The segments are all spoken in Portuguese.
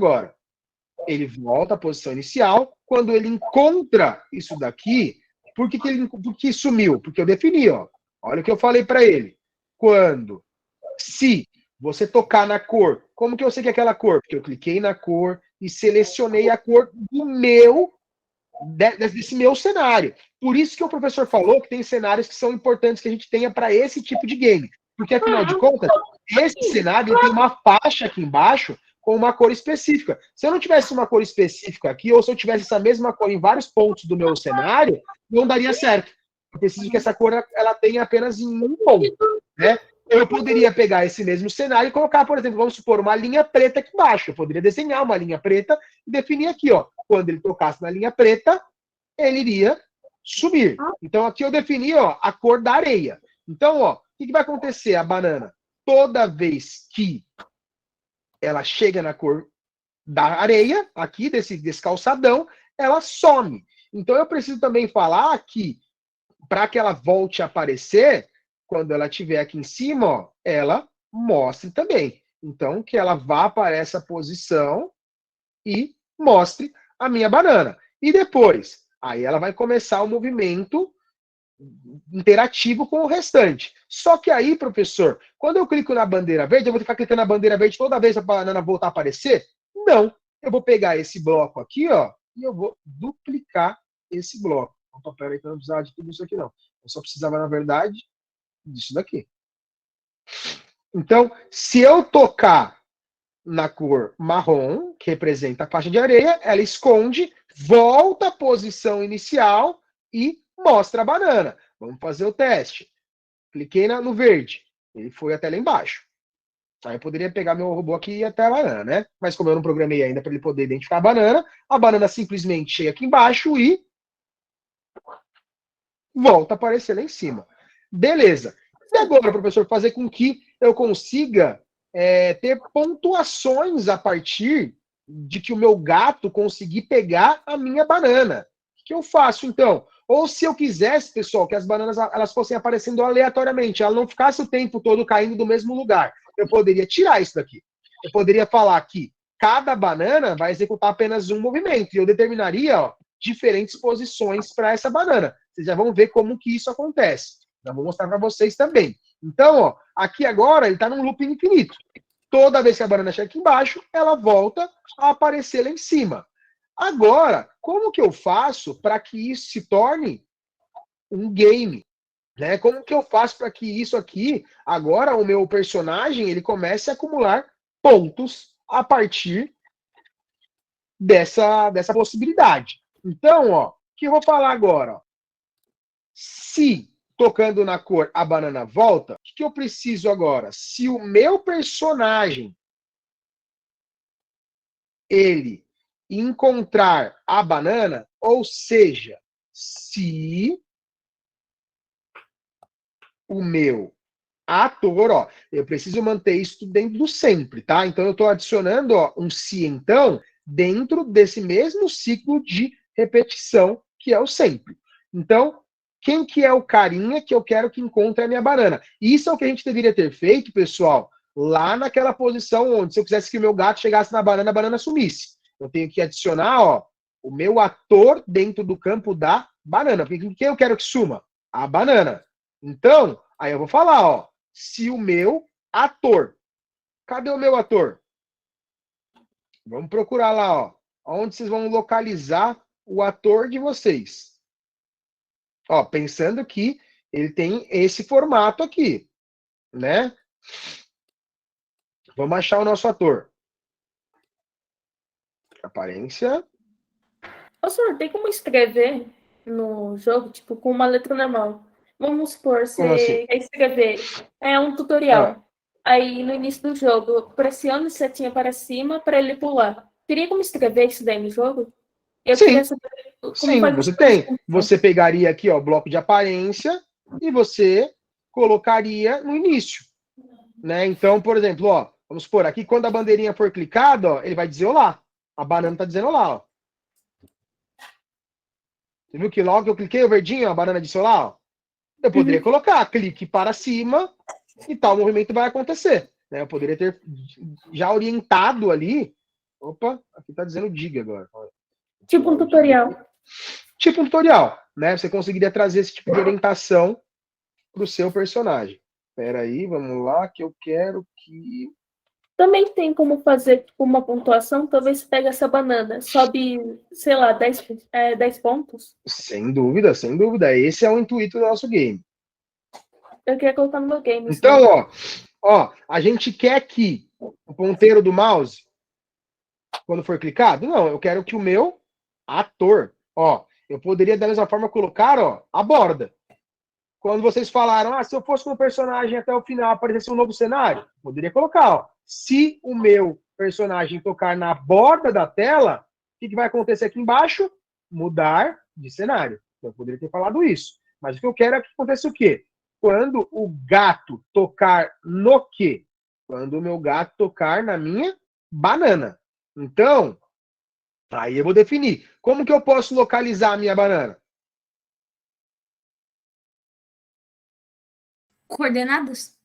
Agora, ele volta à posição inicial. Quando ele encontra isso daqui, por que sumiu? Porque eu defini, ó. Olha o que eu falei para ele. Se você tocar na cor, como que eu sei que é aquela cor? Porque eu cliquei na cor e selecionei a cor desse meu cenário. Por isso que o professor falou que tem cenários que são importantes que a gente tenha para esse tipo de game. Porque, afinal de contas, esse cenário tem uma faixa aqui embaixo com uma cor específica. Se eu não tivesse uma cor específica aqui, ou se eu tivesse essa mesma cor em vários pontos do meu cenário, não daria certo. Eu preciso que essa cor ela tenha apenas em um ponto, né? Eu poderia pegar esse mesmo cenário e colocar, por exemplo, vamos supor, uma linha preta aqui embaixo. Eu poderia desenhar uma linha preta e definir aqui, ó. Quando ele tocasse na linha preta, ele iria subir. Então, aqui eu defini, ó, a cor da areia. Então, ó, o que vai acontecer? A banana, toda vez que ela chega na cor da areia, aqui, desse calçadão, ela some. Então, eu preciso também falar que, para que ela volte a aparecer, quando ela estiver aqui em cima, ó, ela mostre também. Então, que ela vá para essa posição e mostre a minha banana. E depois, aí ela vai começar o movimento interativo com o restante. Só que aí, professor, quando eu clico na bandeira verde, eu vou ficar clicando na bandeira verde toda vez a banana voltar a aparecer? Não. Eu vou pegar esse bloco aqui, ó, e eu vou duplicar esse bloco. Opa, peraí que eu não precisava de tudo isso aqui, não. Eu só precisava, na verdade, disso daqui. Então, se eu tocar na cor marrom, que representa a faixa de areia, ela esconde, volta à posição inicial e mostra a banana. Vamos fazer o teste. Cliquei no verde. Ele foi até lá embaixo. Aí eu poderia pegar meu robô aqui e ir até a banana, né? Mas como eu não programei ainda para ele poder identificar a banana simplesmente chega aqui embaixo e volta a aparecer lá em cima. Beleza. E agora, professor, fazer com que eu consiga ter pontuações a partir de que o meu gato conseguir pegar a minha banana. O que eu faço, então? Ou se eu quisesse, pessoal, que as bananas elas fossem aparecendo aleatoriamente, ela não ficasse o tempo todo caindo do mesmo lugar. Eu poderia tirar isso daqui. Eu poderia falar que cada banana vai executar apenas um movimento. E eu determinaria, ó, diferentes posições para essa banana. Vocês já vão ver como que isso acontece. Já vou mostrar para vocês também. Então, ó, aqui agora ele está num loop infinito. Toda vez que a banana chega aqui embaixo, ela volta a aparecer lá em cima. Agora, como que eu faço para que isso se torne um game? Né? Como que eu faço para que isso aqui, agora o meu personagem, ele comece a acumular pontos a partir dessa possibilidade? Então, ó, o que eu vou falar agora? Ó? Se tocando na cor a banana volta, o que eu preciso agora? Se o meu personagem ele encontrar a banana, ou seja, se o meu ator, ó, eu preciso manter isso dentro do sempre, tá? Então eu estou adicionando, ó, um se então dentro desse mesmo ciclo de repetição que é o sempre. Então, quem que é o carinha que eu quero que encontre a minha banana? Isso é o que a gente deveria ter feito, pessoal, lá naquela posição onde, se eu quisesse que o meu gato chegasse na banana, a banana sumisse. Eu tenho que adicionar, ó, o meu ator dentro do campo da banana. Porque quem eu quero que suma? A banana. Então, aí eu vou falar, ó, se o meu ator. Cadê o meu ator? Vamos procurar lá, ó. Onde vocês vão localizar o ator de vocês. Ó, pensando que ele tem esse formato aqui, né? Vamos achar o nosso ator. Aparência. Ô, senhor, tem como escrever no jogo, tipo, com uma letra normal? Vamos supor, Como assim? você quer escrever. É um tutorial. Aí, no início do jogo, pressione setinha para cima para ele pular. Teria como escrever isso daí no jogo? Eu queria Sim, saber como sim, faz você essa coisa. tem. Você pegaria aqui, ó, bloco de aparência e você colocaria no início, né? Então, por exemplo, ó, vamos supor, aqui quando a bandeirinha for clicada, ó, ele vai dizer olá. A banana tá dizendo olá, ó. Você viu que logo que eu cliquei o verdinho, a banana disse olá, ó. Eu poderia colocar clique para cima e tal movimento vai acontecer, né? Eu poderia ter já orientado ali Opa, aqui tá dizendo diga agora. Tipo um tutorial. Tipo um tutorial, né? Você conseguiria trazer esse tipo de orientação pro seu personagem. Espera aí, vamos lá, que eu quero que... Também tem como fazer tipo, uma pontuação, talvez pega essa banana, sobe, sei lá, 10 pontos. Sem dúvida, sem dúvida. Esse é o intuito do nosso game. Eu queria colocar no meu game. Então, ó, a gente quer que o ponteiro do mouse, quando for clicado, não, eu quero que o meu ator, ó, eu poderia da mesma forma colocar, ó, a borda. Quando vocês falaram, se eu fosse com o personagem até o final aparecesse um novo cenário, poderia colocar, ó, se o meu personagem tocar na borda da tela, o que vai acontecer aqui embaixo? Mudar de cenário. Eu poderia ter falado isso. Mas o que eu quero é que aconteça o quê? Quando o gato tocar no quê? Quando o meu gato tocar na minha banana. Então, aí eu vou definir. Como que eu posso localizar a minha banana? Coordenadas?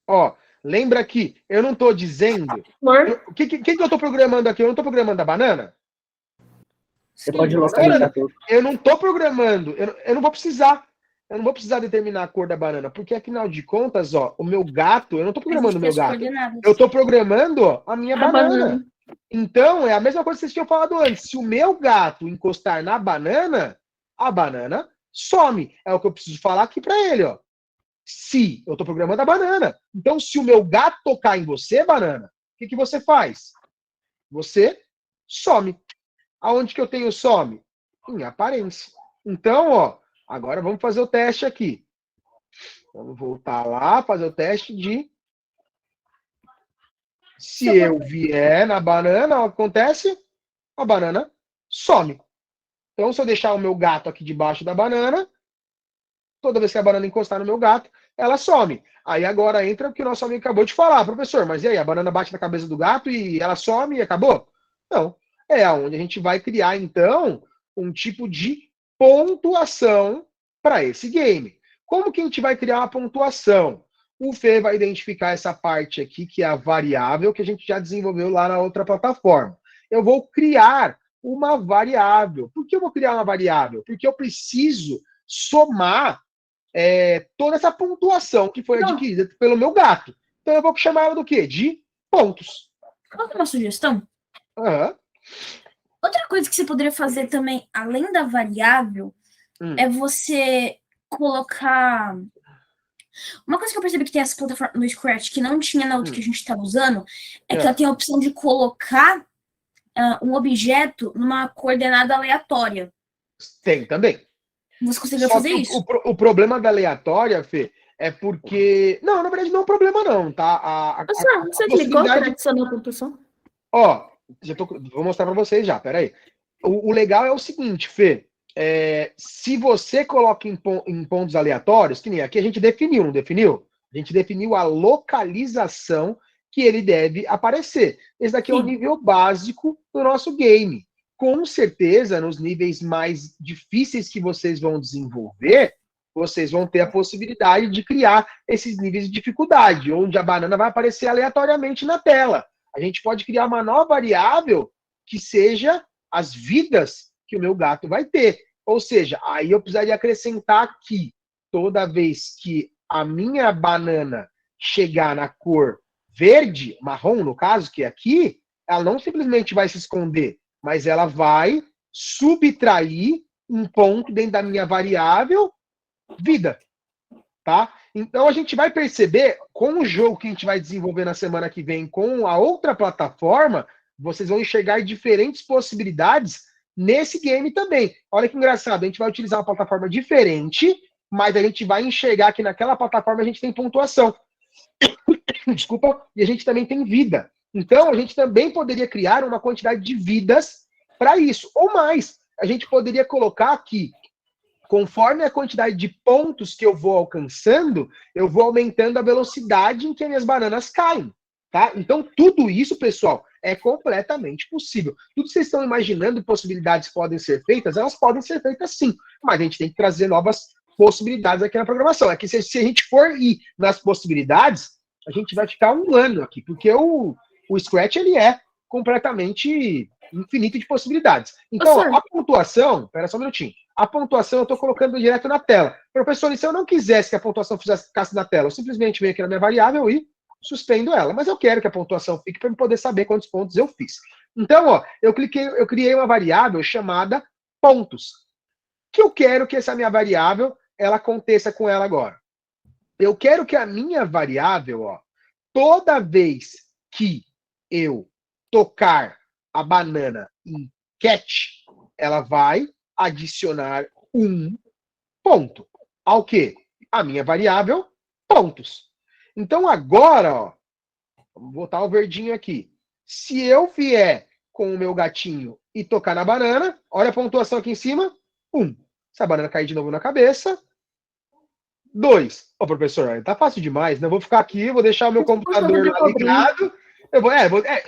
Ó, lembra que eu não estou dizendo... O que eu estou programando aqui? Eu não estou programando a banana? Você pode localizar tudo. Eu não estou programando. Eu não vou precisar. Eu não vou precisar determinar a cor da banana, porque afinal de contas, ó, o meu gato, eu não estou programando o meu gato. Eu estou programando ó, a minha banana. Então, é a mesma coisa que vocês tinham falado antes. Se o meu gato encostar na banana, a banana some. É o que eu preciso falar aqui para ele, ó. Se eu estou programando a banana. Então, se o meu gato tocar em você, banana, o que você faz? Você some. Aonde que eu tenho some? Em aparência. Então, ó, agora vamos fazer o teste aqui. Vamos voltar lá, fazer o teste de... Se eu vier na banana, o que acontece? A banana some. Então, se eu deixar o meu gato aqui debaixo da banana, toda vez que a banana encostar no meu gato, ela some. Aí agora entra o que o nosso amigo acabou de falar. Professor, mas e aí? A banana bate na cabeça do gato e ela some e acabou? Não. É onde a gente vai criar, então, um tipo de pontuação para esse game. Como que a gente vai criar uma pontuação? O Fê vai identificar essa parte aqui, que é a variável, que a gente já desenvolveu lá na outra plataforma. Eu vou criar uma variável. Por que eu vou criar uma variável? Porque eu preciso somar toda essa pontuação que foi adquirida pelo meu gato. Então eu vou chamar ela do quê? De pontos. Qual é uma sugestão? Uhum. Outra coisa que você poderia fazer também, além da variável, é você colocar... Uma coisa que eu percebi que tem essa plataforma no Scratch, que não tinha na outra que a gente estava usando, é que ela tem a opção de colocar um objeto numa coordenada aleatória. Tem também. Você conseguiu fazer isso? O problema da aleatória, Fê, é porque... Não, na verdade não é um problema não, tá? Você clicou para adicionar a pontuação? Ó, vou mostrar para vocês já, peraí. O legal é o seguinte, Fê. Se você coloca em pontos aleatórios, que nem aqui a gente definiu, não definiu? A gente definiu a localização que ele deve aparecer. Esse daqui é o nível básico do nosso game. Com certeza, nos níveis mais difíceis que vocês vão desenvolver, vocês vão ter a possibilidade de criar esses níveis de dificuldade, onde a banana vai aparecer aleatoriamente na tela. A gente pode criar uma nova variável que seja as vidas que o meu gato vai ter. Ou seja, aí eu precisaria acrescentar que toda vez que a minha banana chegar na cor verde, marrom no caso, que é aqui, ela não simplesmente vai se esconder, mas ela vai subtrair um ponto dentro da minha variável vida, tá? Então a gente vai perceber, com o jogo que a gente vai desenvolver na semana que vem com a outra plataforma, vocês vão enxergar diferentes possibilidades nesse game também. Olha que engraçado, a gente vai utilizar uma plataforma diferente, mas a gente vai enxergar que naquela plataforma a gente tem pontuação. Desculpa, e a gente também tem vida. Então, a gente também poderia criar uma quantidade de vidas para isso. Ou mais, a gente poderia colocar aqui, conforme a quantidade de pontos que eu vou alcançando, eu vou aumentando a velocidade em que as minhas bananas caem. Tá? Então, tudo isso, pessoal, é completamente possível. Tudo que vocês estão imaginando, possibilidades podem ser feitas, elas podem ser feitas sim. Mas a gente tem que trazer novas possibilidades aqui na programação. É que se a gente for ir nas possibilidades, a gente vai ficar um ano aqui, porque o Scratch, ele é completamente infinito de possibilidades. Então, ó, a pontuação, espera só um minutinho, a pontuação eu estou colocando direto na tela. Professor, e se eu não quisesse que a pontuação ficasse na tela, eu simplesmente venho aqui na minha variável e suspendo ela. Mas eu quero que a pontuação fique para eu poder saber quantos pontos eu fiz. Então, ó, eu criei uma variável chamada pontos, que eu quero que essa minha variável, ela aconteça com ela agora. Eu quero que a minha variável, ó, toda vez que eu tocar a banana em catch, ela vai adicionar um ponto. Ao quê? A minha variável, pontos. Então agora, ó, vamos botar o verdinho aqui. Se eu vier com o meu gatinho e tocar na banana, olha a pontuação aqui em cima, 1. Se a banana cair de novo na cabeça, 2. Ô, professor, tá fácil demais, né? Eu vou ficar aqui, vou deixar o meu computador lá ligado.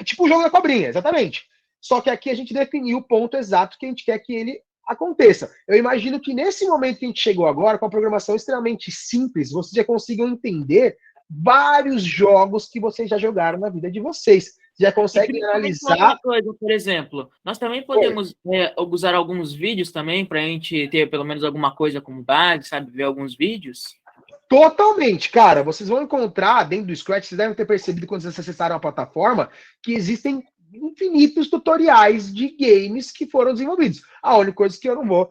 Tipo o jogo da cobrinha, exatamente. Só que aqui a gente definiu o ponto exato que a gente quer que ele aconteça. Eu imagino que nesse momento que a gente chegou agora, com a programação extremamente simples, vocês já consigam entender vários jogos que vocês já jogaram na vida de vocês. Já conseguem analisar. Outra coisa, por exemplo, nós também podemos usar alguns vídeos também para a gente ter pelo menos alguma coisa como base, sabe? Ver alguns vídeos. Totalmente, cara. Vocês vão encontrar dentro do Scratch, vocês devem ter percebido quando vocês acessaram a plataforma, que existem infinitos tutoriais de games que foram desenvolvidos. A única coisa que eu não vou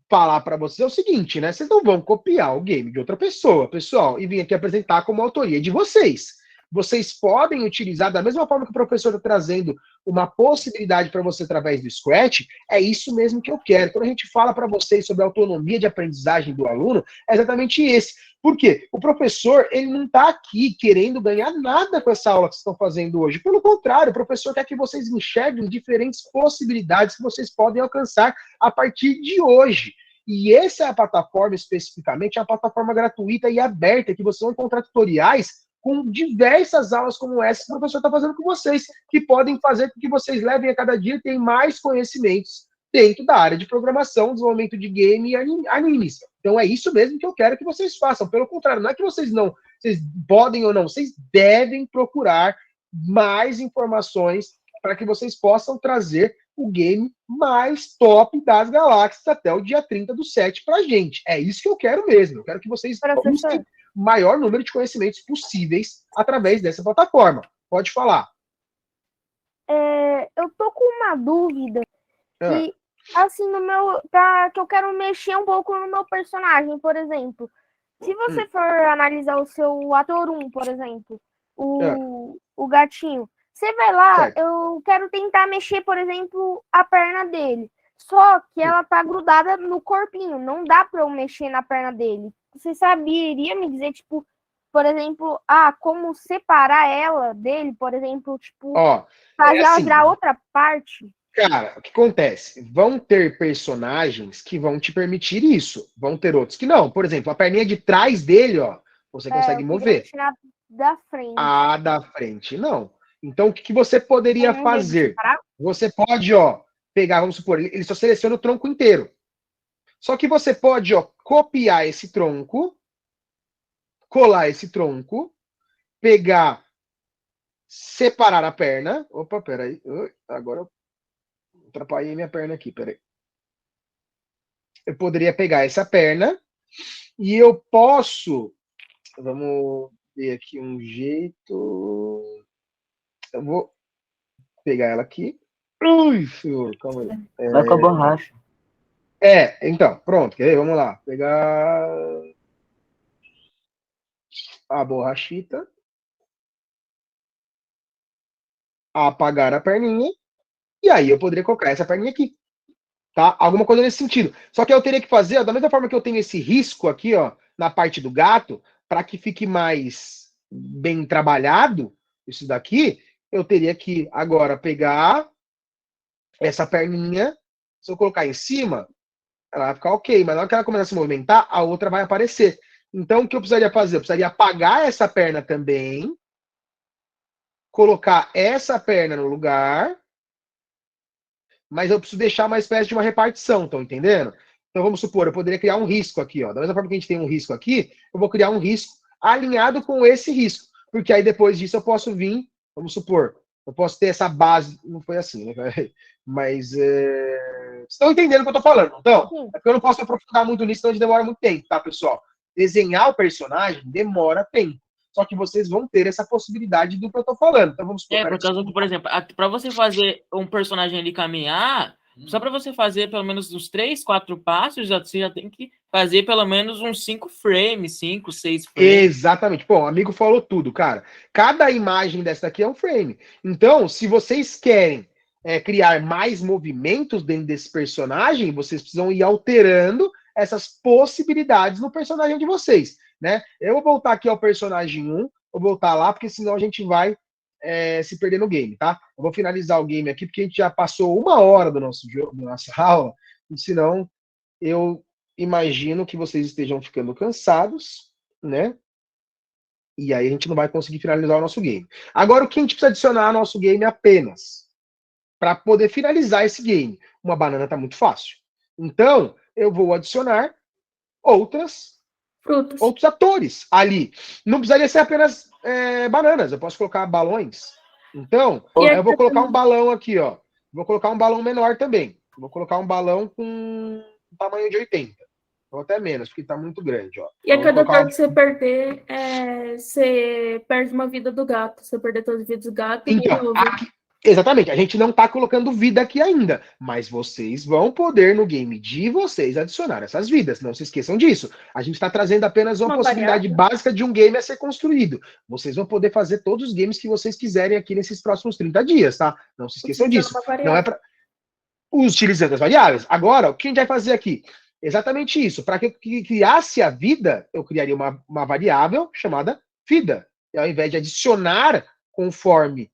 falar para vocês é o seguinte, né? Vocês não vão copiar o game de outra pessoa, pessoal, e vir aqui apresentar como autoria de vocês. Vocês podem utilizar, da mesma forma que o professor está trazendo uma possibilidade para você através do Scratch, é isso mesmo que eu quero. Quando a gente fala para vocês sobre a autonomia de aprendizagem do aluno, é exatamente esse. Por quê? O professor, ele não está aqui querendo ganhar nada com essa aula que vocês estão fazendo hoje. Pelo contrário, o professor quer que vocês enxerguem diferentes possibilidades que vocês podem alcançar a partir de hoje. E essa plataforma, especificamente, é uma plataforma gratuita e aberta, que vocês vão encontrar tutoriais com diversas aulas como essa que o professor está fazendo com vocês, que podem fazer com que vocês levem a cada dia e tenham mais conhecimentos dentro da área de programação, desenvolvimento de game e animes. Então é isso mesmo que eu quero que vocês façam. Pelo contrário, não é que vocês podem ou não, vocês devem procurar mais informações para que vocês possam trazer o game mais top das galáxias até o dia 30/7 para a gente. É isso que eu quero mesmo. Eu quero que vocês busquem o maior número de conhecimentos possíveis através dessa plataforma. Pode falar. Eu tô com uma dúvida que, assim, que eu quero mexer um pouco no meu personagem, por exemplo. Se você for analisar o seu ator 1, por exemplo, o gatinho, você vai lá, certo. Eu quero tentar mexer, por exemplo, a perna dele. Só que ela tá grudada no corpinho, não dá pra eu mexer na perna dele. Você saberia me dizer, tipo, por exemplo, como separar ela dele, por exemplo, tipo, fazer ela virar outra parte? Cara, o que acontece? Vão ter personagens que vão te permitir isso. Vão ter outros que não. Por exemplo, a perninha de trás dele, ó, você consegue mover. Da frente. A da frente, não. Então, o que você poderia fazer? Você pode, pegar, vamos supor, ele só seleciona o tronco inteiro. Só que você pode, copiar esse tronco, colar esse tronco, pegar, separar a perna. Opa, peraí. Agora eu atrapalhei minha perna aqui, peraí. Eu poderia pegar essa perna e eu posso... Vamos ver aqui um jeito... Eu vou pegar ela aqui. Ui, senhor, calma aí. Vai com a borracha. Então, pronto. Quer ver? Vamos lá. Pegar a borrachita. Apagar a perninha. E aí eu poderia colocar essa perninha aqui. Tá? Alguma coisa nesse sentido. Só que eu teria que fazer, da mesma forma que eu tenho esse risco aqui, na parte do gato, para que fique mais bem trabalhado, isso daqui, eu teria que agora pegar essa perninha. Se eu colocar em cima, ela vai ficar ok, mas na hora que ela começar a se movimentar, a outra vai aparecer. Então, o que eu precisaria fazer? Eu precisaria apagar essa perna também, colocar essa perna no lugar, mas eu preciso deixar uma espécie de uma repartição, estão entendendo? Então, vamos supor, eu poderia criar um risco aqui, da mesma forma que a gente tem um risco aqui, eu vou criar um risco alinhado com esse risco, porque aí depois disso eu posso vir, vamos supor, Eu posso ter essa base. Não foi assim, né? Mas vocês estão entendendo o que eu tô falando, então? Sim. É porque eu não posso aprofundar muito nisso, senão demora muito tempo, tá, pessoal? Desenhar o personagem demora tempo. Só que vocês vão ter essa possibilidade do que eu tô falando. Então vamos supor, Por causa que, por exemplo, para você fazer um personagem ali caminhar, só para você fazer pelo menos uns 3, 4 passos, você já tem que fazer pelo menos uns 5 frames, 5, 6 frames. Exatamente. Bom, o amigo falou tudo, cara. Cada imagem dessa aqui é um frame. Então, se vocês querem criar mais movimentos dentro desse personagem, vocês precisam ir alterando essas possibilidades no personagem de vocês, né? Eu vou voltar aqui ao personagem 1, vou voltar lá, porque senão a gente vai se perder no game, tá? Eu vou finalizar o game aqui, porque a gente já passou 1 hora do nosso jogo, da nossa aula, e senão eu imagino que vocês estejam ficando cansados, né? E aí a gente não vai conseguir finalizar o nosso game. Agora, o que a gente precisa adicionar ao nosso game apenas? Para poder finalizar esse game. Uma banana está muito fácil. Então, eu vou adicionar outros atores ali. Não precisaria ser apenas bananas. Eu posso colocar balões. Então, eu vou colocar um balão aqui, ó. Vou colocar um balão menor também. Vou colocar um balão com tamanho de 80. Ou até menos, porque tá muito grande, ó. E a cada turno que você perder, você perde uma vida do gato. Se você perder todas as vidas do gato, então, exatamente, a gente não tá colocando vida aqui ainda, mas vocês vão poder no game de vocês adicionar essas vidas, não se esqueçam disso. A gente está trazendo apenas uma possibilidade básica de um game a ser construído. Vocês vão poder fazer todos os games que vocês quiserem aqui nesses próximos 30 dias, tá? Não se esqueçam disso. Não é para utilizando as variáveis. Agora, o que a gente vai fazer aqui? Exatamente isso. Para que eu criasse a vida, eu criaria uma variável chamada vida. E ao invés de adicionar conforme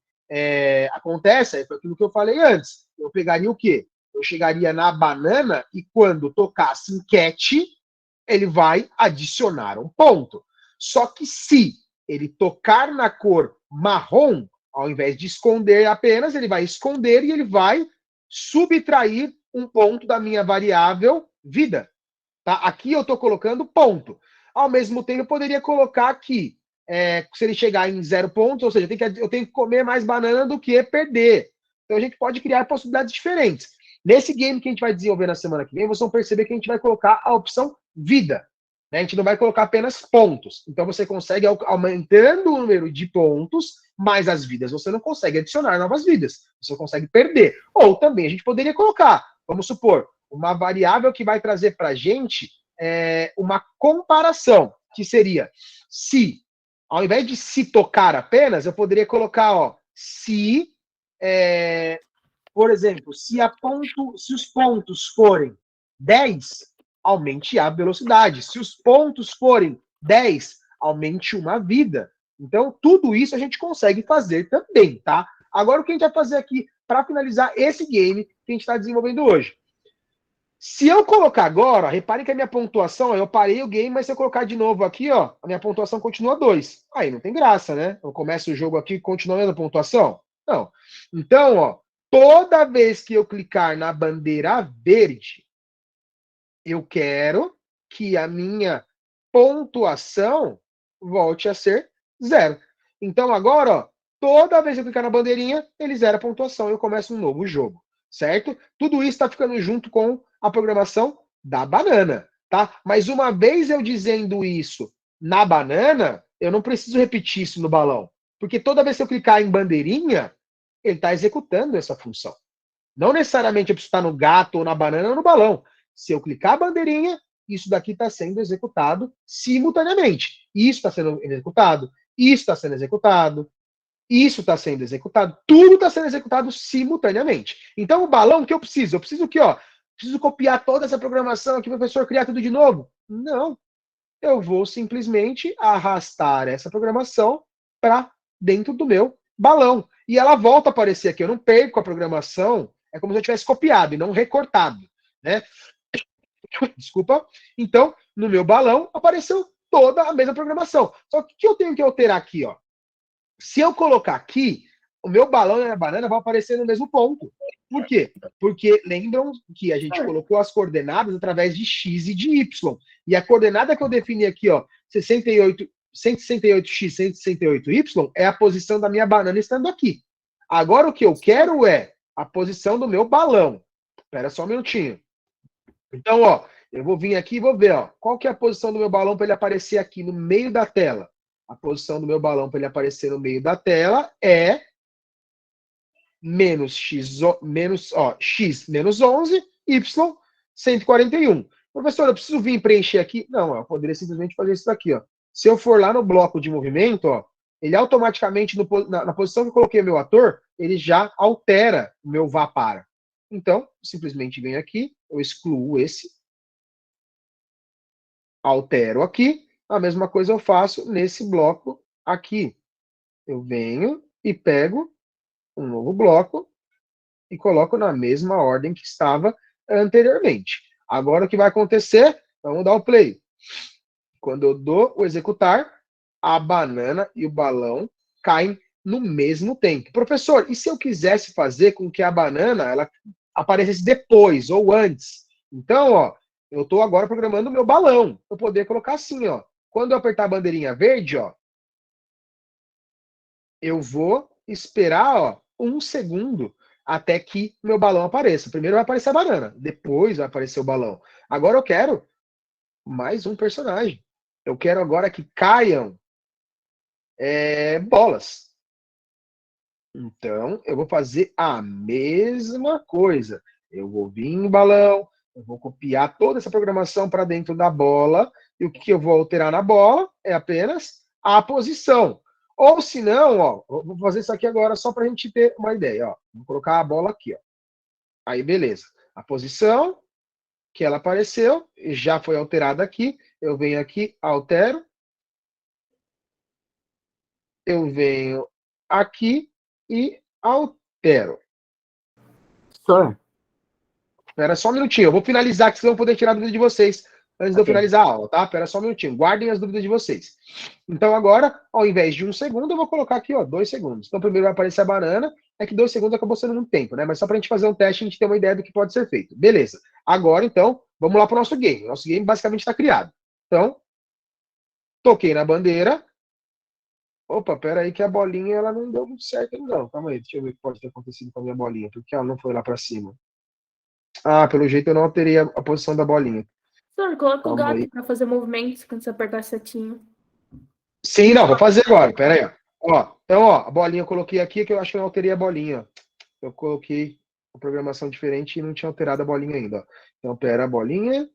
acontece, foi aquilo que eu falei antes. Eu pegaria o quê? Eu chegaria na banana e quando tocasse em cat, ele vai adicionar um ponto. Só que se ele tocar na cor marrom, ao invés de esconder apenas, ele vai esconder e ele vai subtrair um ponto da minha variável vida. Tá? Aqui eu estou colocando ponto. Ao mesmo tempo, eu poderia colocar aqui, se ele chegar em 0 pontos, ou seja, eu tenho que comer mais banana do que perder. Então a gente pode criar possibilidades diferentes. Nesse game que a gente vai desenvolver na semana que vem, vocês vão perceber que a gente vai colocar a opção vida. Né? A gente não vai colocar apenas pontos. Então você consegue, aumentando o número de pontos, mais as vidas. Você não consegue adicionar novas vidas. Você consegue perder. Ou também a gente poderia colocar, vamos supor, uma variável que vai trazer para a gente uma comparação, que seria se, ao invés de se tocar apenas, eu poderia colocar, ó, se, por exemplo, se os pontos forem 10, aumente a velocidade. Se os pontos forem 10, aumente uma vida. Então, tudo isso a gente consegue fazer também, tá? Agora, o que a gente vai fazer aqui para finalizar esse game que a gente está desenvolvendo hoje? Se eu colocar agora, ó, reparem que a minha pontuação, ó, eu parei o game, mas se eu colocar de novo aqui, ó, a minha pontuação continua 2. Aí não tem graça, né? Eu começo o jogo aqui e continua a mesma pontuação? Não. Então, ó, toda vez que eu clicar na bandeira verde, eu quero que a minha pontuação volte a ser 0. Então agora, ó, toda vez que eu clicar na bandeirinha, ele zera a pontuação e eu começo um novo jogo, certo? Tudo isso está ficando junto com a programação da banana, tá? Mas uma vez eu dizendo isso na banana, eu não preciso repetir isso no balão, porque toda vez que eu clicar em bandeirinha, ele está executando essa função. Não necessariamente eu preciso estar no gato ou na banana ou no balão. Se eu clicar a bandeirinha, isso daqui está sendo executado simultaneamente. Isso está sendo executado, isso está sendo executado, isso está sendo executado, tudo está sendo executado simultaneamente. Então, o balão, o que eu preciso? Eu preciso aqui, ó, preciso copiar toda essa programação aqui, professor, criar tudo de novo? Não. Eu vou simplesmente arrastar essa programação para dentro do meu balão. E ela volta a aparecer aqui. Eu não perco a programação, é como se eu tivesse copiado e não recortado, né? Desculpa. Então, no meu balão apareceu toda a mesma programação. Só que o que eu tenho que alterar aqui, ó? Se eu colocar aqui, o meu balão e a banana vão aparecer no mesmo ponto. Por quê? Porque lembram que a gente colocou as coordenadas através de x e de y. E a coordenada que eu defini aqui, ó, 168x, 168y, é a posição da minha banana estando aqui. Agora o que eu quero é a posição do meu balão. Espera só um minutinho. Então, ó, eu vou vir aqui e vou ver, ó, qual que é a posição do meu balão para ele aparecer aqui no meio da tela. A posição do meu balão para ele aparecer no meio da tela é x menos 11, y 141. Professor, eu preciso vir preencher aqui? Não, eu poderia simplesmente fazer isso daqui, ó. Se eu for lá no bloco de movimento, ó, ele automaticamente, na posição que eu coloquei meu ator, ele já altera o meu vá para. Então, simplesmente venho aqui, eu excluo esse, altero aqui, a mesma coisa eu faço nesse bloco aqui. Eu venho e pego um novo bloco e coloco na mesma ordem que estava anteriormente. Agora o que vai acontecer? Vamos dar o play. Quando eu dou o executar, a banana e o balão caem no mesmo tempo. Professor, e se eu quisesse fazer com que a banana ela aparecesse depois ou antes? Então, ó, eu estou agora programando o meu balão. Eu poder colocar assim, ó. Quando eu apertar a bandeirinha verde, ó, eu vou esperar, ó, 1 segundo até que meu balão apareça. Primeiro vai aparecer a banana, depois vai aparecer o balão. Agora eu quero mais um personagem. Eu quero agora que caiam bolas. Então, eu vou fazer a mesma coisa. Eu vou vir no balão, eu vou copiar toda essa programação para dentro da bola, e o que eu vou alterar na bola é apenas a posição. Ou se não, ó, vou fazer isso aqui agora só para a gente ter uma ideia. Ó. Vou colocar a bola aqui. Ó. Aí, beleza. A posição que ela apareceu já foi alterada aqui. Eu venho aqui, altero. Eu venho aqui e altero. Professor, Espera só um minutinho. Eu vou finalizar, que vocês vão poder tirar a dúvida de vocês antes de eu finalizar a aula, tá? Espera só um minutinho. Guardem as dúvidas de vocês. Então, agora, ao invés de 1 segundo, eu vou colocar aqui, ó, 2 segundos. Então, primeiro vai aparecer a banana. É que 2 segundos acabou sendo muito tempo, né? Mas só pra gente fazer um teste, a gente ter uma ideia do que pode ser feito. Beleza. Agora, então, vamos lá pro nosso game. Nosso game basicamente está criado. Então, toquei na bandeira. Opa, pera aí que a bolinha, ela não deu muito certo ainda não. Calma aí, deixa eu ver o que pode ter acontecido com a minha bolinha. Porque ela não foi lá pra cima. Ah, pelo jeito eu não alterei a posição da bolinha. Senhor, coloca o Calma gato aí. para fazer movimentos quando você apertar a setinha. Sim, não, vou fazer agora. Pera aí, ó. Então, ó, a bolinha eu coloquei aqui, que eu acho que eu não alterei a bolinha. Eu coloquei uma programação diferente e não tinha alterado a bolinha ainda. Ó. Então, pera, bolinha.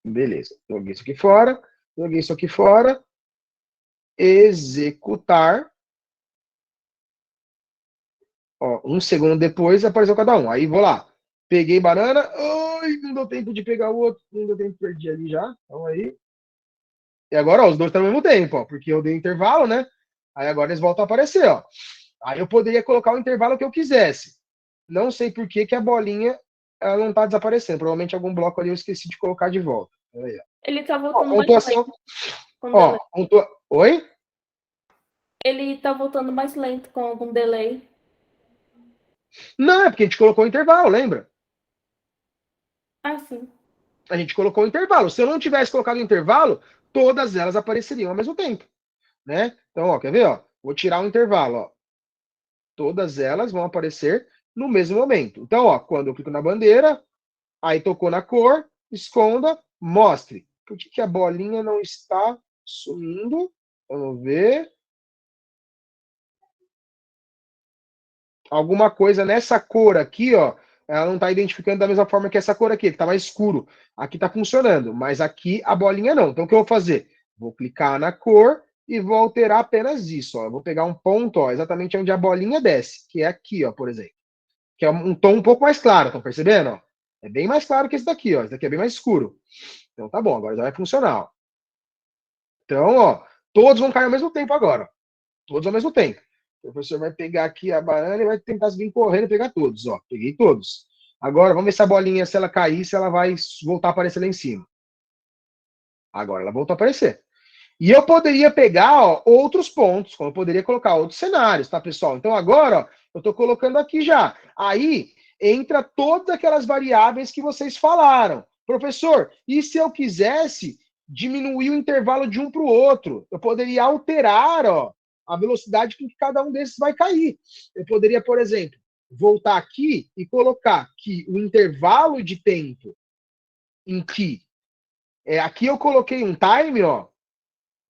Beleza. Joguei isso aqui fora. Joguei isso aqui fora. Executar. Ó, 1 segundo depois apareceu cada um. Aí vou lá. Peguei banana. Ai, não deu tempo de pegar o outro. Não deu tempo, perdi ali já. Então aí. E agora, ó, os dois estão ao mesmo tempo, ó. Porque eu dei intervalo, né? Aí agora eles voltam a aparecer, ó. Aí eu poderia colocar o intervalo que eu quisesse. Não sei por que a bolinha ela não tá desaparecendo. Provavelmente algum bloco ali eu esqueci de colocar de volta. Aí, ó. Ele tá voltando Ó, mais pontuação. lento. Ó, Oi? Ele tá voltando mais lento com algum delay. Não, é porque a gente colocou o intervalo, lembra? Ah, sim. A gente colocou o intervalo. Se eu não tivesse colocado o intervalo, todas elas apareceriam ao mesmo tempo, né? Então, ó, quer ver, ó? Vou tirar o intervalo, ó. Todas elas vão aparecer no mesmo momento. Então, ó, quando eu clico na bandeira, aí tocou na cor, esconda, mostre. Por que a bolinha não está sumindo? Vamos ver. Alguma coisa nessa cor aqui, ó, ela não está identificando da mesma forma que essa cor aqui, que está mais escuro. Aqui está funcionando, mas aqui a bolinha não. Então, o que eu vou fazer? Vou clicar na cor e vou alterar apenas isso. Ó. Eu vou pegar um ponto, ó, exatamente onde a bolinha desce, que é aqui, ó, por exemplo. Que é um tom um pouco mais claro, estão percebendo? Ó? É bem mais claro que esse daqui, ó. Esse daqui é bem mais escuro. Então tá bom, agora já vai funcionar. Ó. Então, ó, todos vão cair ao mesmo tempo agora. Ó. Todos ao mesmo tempo. O professor vai pegar aqui a banana e vai tentar vir correndo e pegar todos. Ó, peguei todos. Agora, vamos ver se a bolinha, se ela cair, se ela vai voltar a aparecer lá em cima. Agora ela voltou a aparecer. E eu poderia pegar, ó, outros pontos, como eu poderia colocar outros cenários, tá, pessoal? Então agora, ó, eu estou colocando aqui já. Aí entra todas aquelas variáveis que vocês falaram. Professor, e se eu quisesse diminuir o intervalo de um para o outro? Eu poderia alterar, ó, a velocidade com que cada um desses vai cair. Eu poderia, por exemplo, voltar aqui e colocar que o intervalo de tempo em que aqui eu coloquei um time, ó,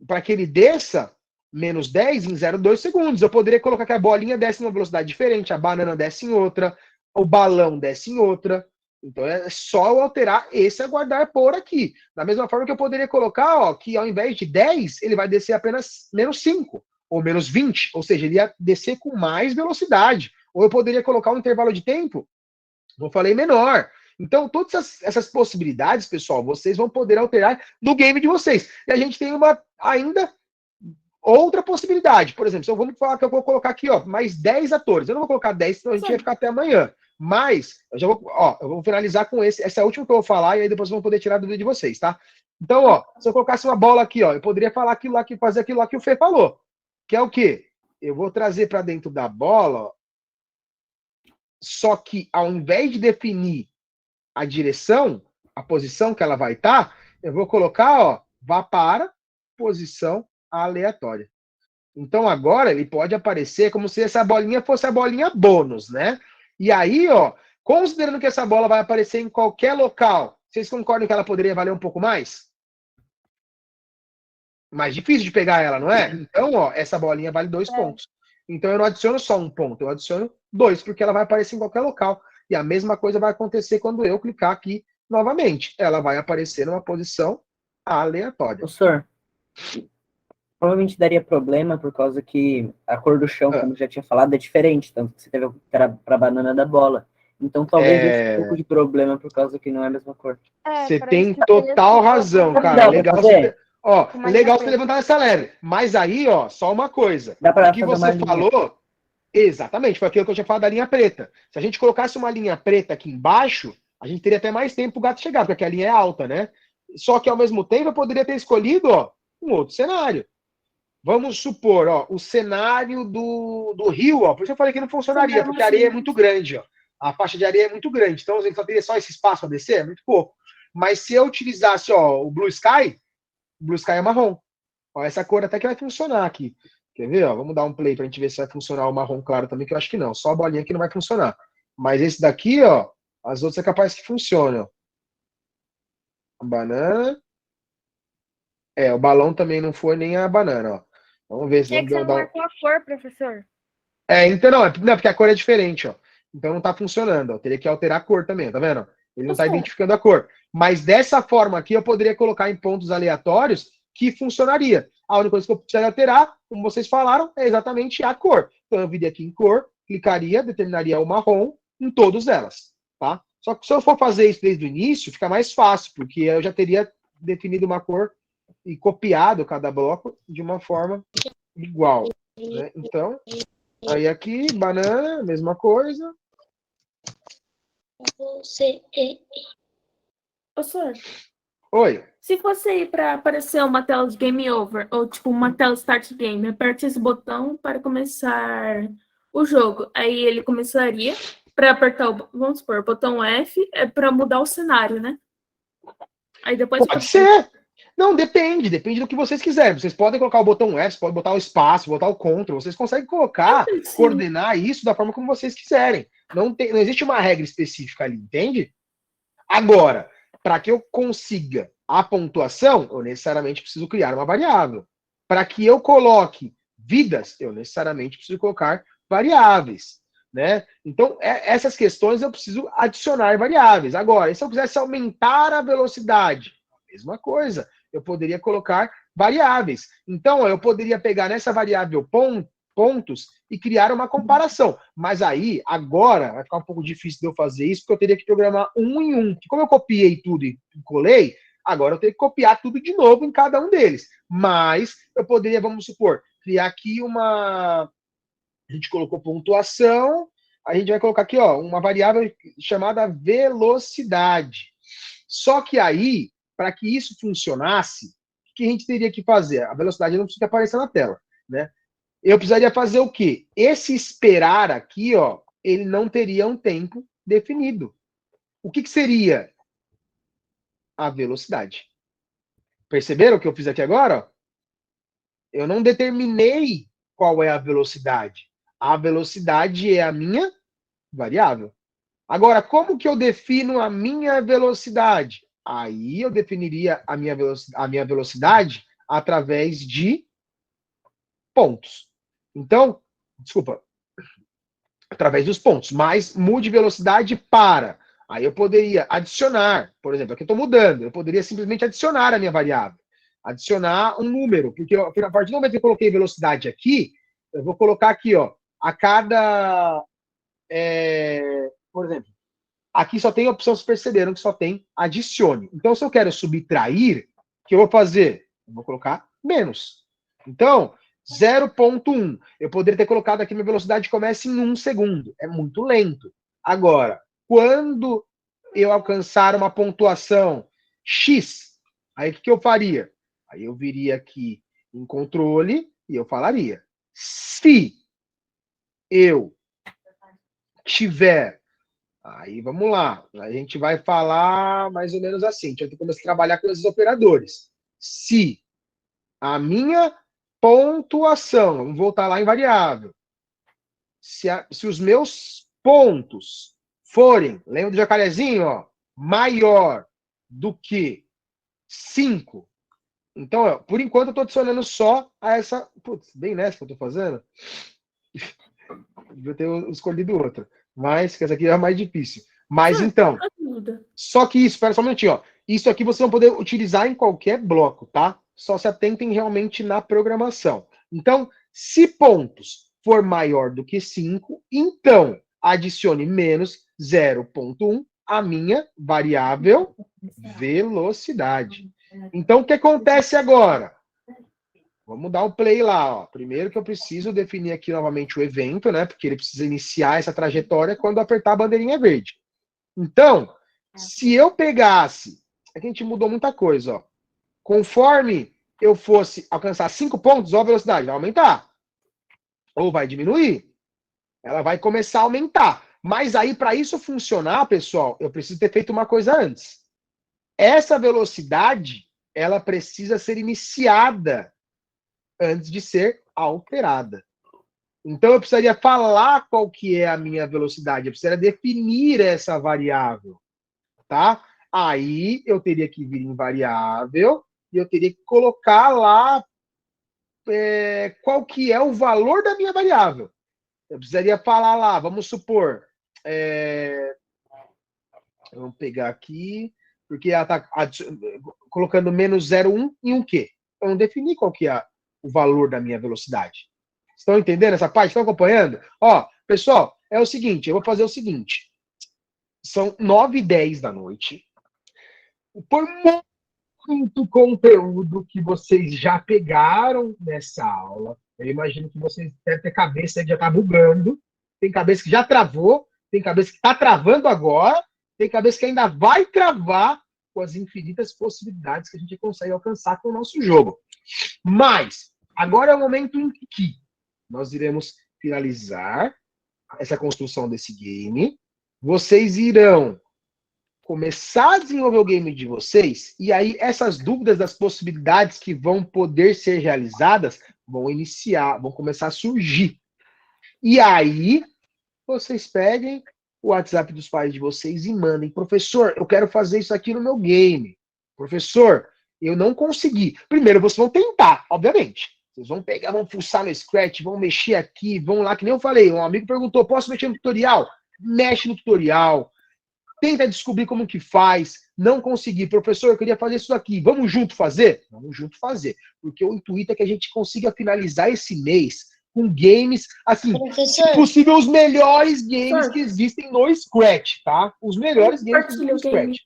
para que ele desça menos 10 em 0,2 segundos. Eu poderia colocar que a bolinha desce em uma velocidade diferente, a banana desce em outra, o balão desce em outra. Então é só eu alterar esse aguardar por aqui. Da mesma forma que eu poderia colocar, ó, que ao invés de 10, ele vai descer apenas menos 5 ou menos 20, ou seja, ele ia descer com mais velocidade. Ou eu poderia colocar um intervalo de tempo, como eu falei, menor. Então, todas essas possibilidades, pessoal, vocês vão poder alterar no game de vocês. E a gente tem uma ainda outra possibilidade. Por exemplo, se eu vou falar que eu vou colocar aqui, ó, mais 10 atores. Eu não vou colocar 10, senão a gente vai ficar até amanhã. Mas, eu vou finalizar com essa é a última que eu vou falar, e aí depois vão poder tirar a dúvida de vocês, tá? Então, ó, se eu colocasse uma bola aqui, ó, eu poderia falar aquilo lá, fazer aquilo lá que o Fê falou. Que é o quê? Eu vou trazer para dentro da bola, ó, só que ao invés de definir a direção, a posição que ela vai estar, eu vou colocar, ó, vá para posição aleatória. Então agora ele pode aparecer como se essa bolinha fosse a bolinha bônus, né? E aí, ó, considerando que essa bola vai aparecer em qualquer local, vocês concordam que ela poderia valer um pouco mais? Mais difícil de pegar ela, não é? Então, ó, essa bolinha vale 2 pontos. Então eu não adiciono só um ponto, eu adiciono 2, porque ela vai aparecer em qualquer local. E a mesma coisa vai acontecer quando eu clicar aqui novamente. Ela vai aparecer numa posição aleatória. Professor, provavelmente daria problema por causa que a cor do chão, como eu já tinha falado, é diferente. Tanto que você teve para a banana da bola. Então talvez dê um pouco de problema por causa que não é a mesma cor. Você tem total razão, cara. Legal você levantar essa leve. Mas aí, ó, só uma coisa. O que você falou, exatamente, foi aquilo que eu tinha falado da linha preta. Se a gente colocasse uma linha preta aqui embaixo, a gente teria até mais tempo para o gato chegar, porque a linha é alta, né? Só que ao mesmo tempo eu poderia ter escolhido, ó, um outro cenário. Vamos supor, ó, o cenário do rio, ó. Por isso eu falei que não funcionaria, porque a areia é muito grande, ó. A faixa de areia é muito grande. Então, a gente só teria só esse espaço para descer, é muito pouco. Mas se eu utilizasse, ó, o Blue Sky é marrom. Ó, essa cor até que vai funcionar aqui. Quer ver? Ó, vamos dar um play para a gente ver se vai funcionar o marrom claro também, que eu acho que não. Só a bolinha que não vai funcionar. Mas esse daqui, ó, as outras é capaz que funcionam. A banana. O balão também não foi nem a banana, ó. Vamos ver se é que você não marcou a cor, professor. Então não, porque a cor é diferente, ó. Então não tá funcionando, ó. Teria que alterar a cor também, tá vendo? Ele não tá identificando a cor. Mas dessa forma aqui, eu poderia colocar em pontos aleatórios que funcionaria. A única coisa que eu precisaria alterar, como vocês falaram, é exatamente a cor. Então eu viria aqui em cor, clicaria, determinaria o marrom em todas elas, tá? Só que se eu for fazer isso desde o início, fica mais fácil, porque eu já teria definido uma cor e copiado cada bloco de uma forma igual, né? Então, aí aqui, banana, mesma coisa. Professor, Oi. se fosse ir para aparecer uma tela de game over, ou tipo uma tela start game, aperte esse botão para começar o jogo. Aí ele começaria para apertar vamos supor, o botão F é para mudar o cenário, né? Aí depois pode ser. Não, depende do que vocês quiserem. Vocês podem colocar o botão F, podem botar o espaço, botar o Ctrl, vocês conseguem colocar, coordenar isso da forma como vocês quiserem. Não existe uma regra específica ali, entende? Agora, para que eu consiga a pontuação, eu necessariamente preciso criar uma variável. Para que eu coloque vidas, eu necessariamente preciso colocar variáveis, né? Então, essas questões eu preciso adicionar variáveis. Agora, se eu quisesse aumentar a velocidade, a mesma coisa, eu poderia colocar variáveis. Então, eu poderia pegar nessa variável pontos e criar uma comparação. Mas aí, agora, vai ficar um pouco difícil de eu fazer isso, porque eu teria que programar um em um. Como eu copiei tudo e colei, agora eu tenho que copiar tudo de novo em cada um deles. Mas eu poderia, vamos supor, criar aqui uma... A gente colocou pontuação, a gente vai colocar aqui, ó, uma variável chamada velocidade. Só que aí, para que isso funcionasse, o que a gente teria que fazer? A velocidade não precisa aparecer na tela, né? Eu precisaria fazer o quê? Esse esperar aqui, ó, ele não teria um tempo definido. O que seria? A velocidade. Perceberam o que eu fiz aqui agora? Eu não determinei qual é a velocidade? A velocidade é a minha variável. Agora, como que eu defino a minha velocidade? Aí eu definiria a minha velocidade através de pontos. Então, desculpa, através dos pontos, mas mude velocidade para. Aí eu poderia adicionar, por exemplo, aqui eu estou mudando, eu poderia simplesmente adicionar a minha variável. Adicionar um número, porque a partir do momento que eu coloquei velocidade aqui, eu vou colocar aqui, ó, a cada... por exemplo, aqui só tem a opção, vocês perceberam que só tem adicione. Então, se eu quero subtrair, o que eu vou fazer? Eu vou colocar menos. Então, 0,1. Eu poderia ter colocado aqui minha velocidade começa em 1 segundo. É muito lento. Agora, quando eu alcançar uma pontuação X, aí o que eu faria? Aí eu viria aqui em controle e eu falaria: se eu tiver... Aí vamos lá. A gente vai falar mais ou menos assim. A gente vai começar a trabalhar com esses operadores. Se a minha pontuação, vamos voltar lá em variável. Se os meus pontos forem, lembra do jacarezinho, ó, maior do que 5. Então, ó, por enquanto eu estou adicionando só a essa... Putz, bem nessa que eu estou fazendo. Devia ter escolhido outra. Mas que essa aqui é a mais difícil. Mas então, só que isso, espera só um minutinho, ó. Isso aqui vocês vão poder utilizar em qualquer bloco, tá? Só se atentem realmente na programação. Então, se pontos for maior do que 5, então adicione menos 0,1 a minha variável velocidade. Então, o que acontece agora? Vamos dar um play lá, ó. Primeiro que eu preciso definir aqui novamente o evento, né? Porque ele precisa iniciar essa trajetória quando apertar a bandeirinha verde. Então, se eu pegasse... Aqui a gente mudou muita coisa, ó. Conforme eu fosse alcançar 5 pontos, ó, a velocidade vai aumentar. Ou vai diminuir. Ela vai começar a aumentar. Mas aí, para isso funcionar, pessoal, eu preciso ter feito uma coisa antes. Essa velocidade, ela precisa ser iniciada antes de ser alterada. Então, eu precisaria falar qual que é a minha velocidade. Eu precisaria definir essa variável. Tá? Aí, eu teria que vir em variável e eu teria que colocar lá qual que é o valor da minha variável. Eu precisaria falar lá, vamos supor... vamos pegar aqui, porque ela está colocando menos 0,1 em um quê? Eu não defini qual que é o valor da minha velocidade. Estão entendendo essa parte? Estão acompanhando? Ó, pessoal, é o seguinte, eu vou fazer o seguinte. São 9h10 da noite. Por muito conteúdo que vocês já pegaram nessa aula, eu imagino que vocês devem ter cabeça que já está bugando, tem cabeça que já travou, tem cabeça que está travando agora, tem cabeça que ainda vai travar com as infinitas possibilidades que a gente consegue alcançar com o nosso jogo. Mas, agora é o momento em que nós iremos finalizar essa construção desse game. Vocês irão começar a desenvolver o game de vocês, e aí essas dúvidas das possibilidades que vão poder ser realizadas vão começar a surgir. E aí, vocês peguem o WhatsApp dos pais de vocês e mandem: professor, eu quero fazer isso aqui no meu game. Professor, eu não consegui. Primeiro, vocês vão tentar, obviamente. Vocês vão pegar, vão fuçar no Scratch, vão mexer aqui, vão lá, que nem eu falei. Um amigo perguntou: posso mexer no tutorial? Mexe no tutorial. Tenta descobrir como que faz. Não consegui. Professor, eu queria fazer isso aqui. Vamos junto fazer? Vamos junto fazer. Porque o intuito é que a gente consiga finalizar esse mês com games, assim, se possível, os melhores games que existem no Scratch, tá? Os melhores games que existem no Scratch.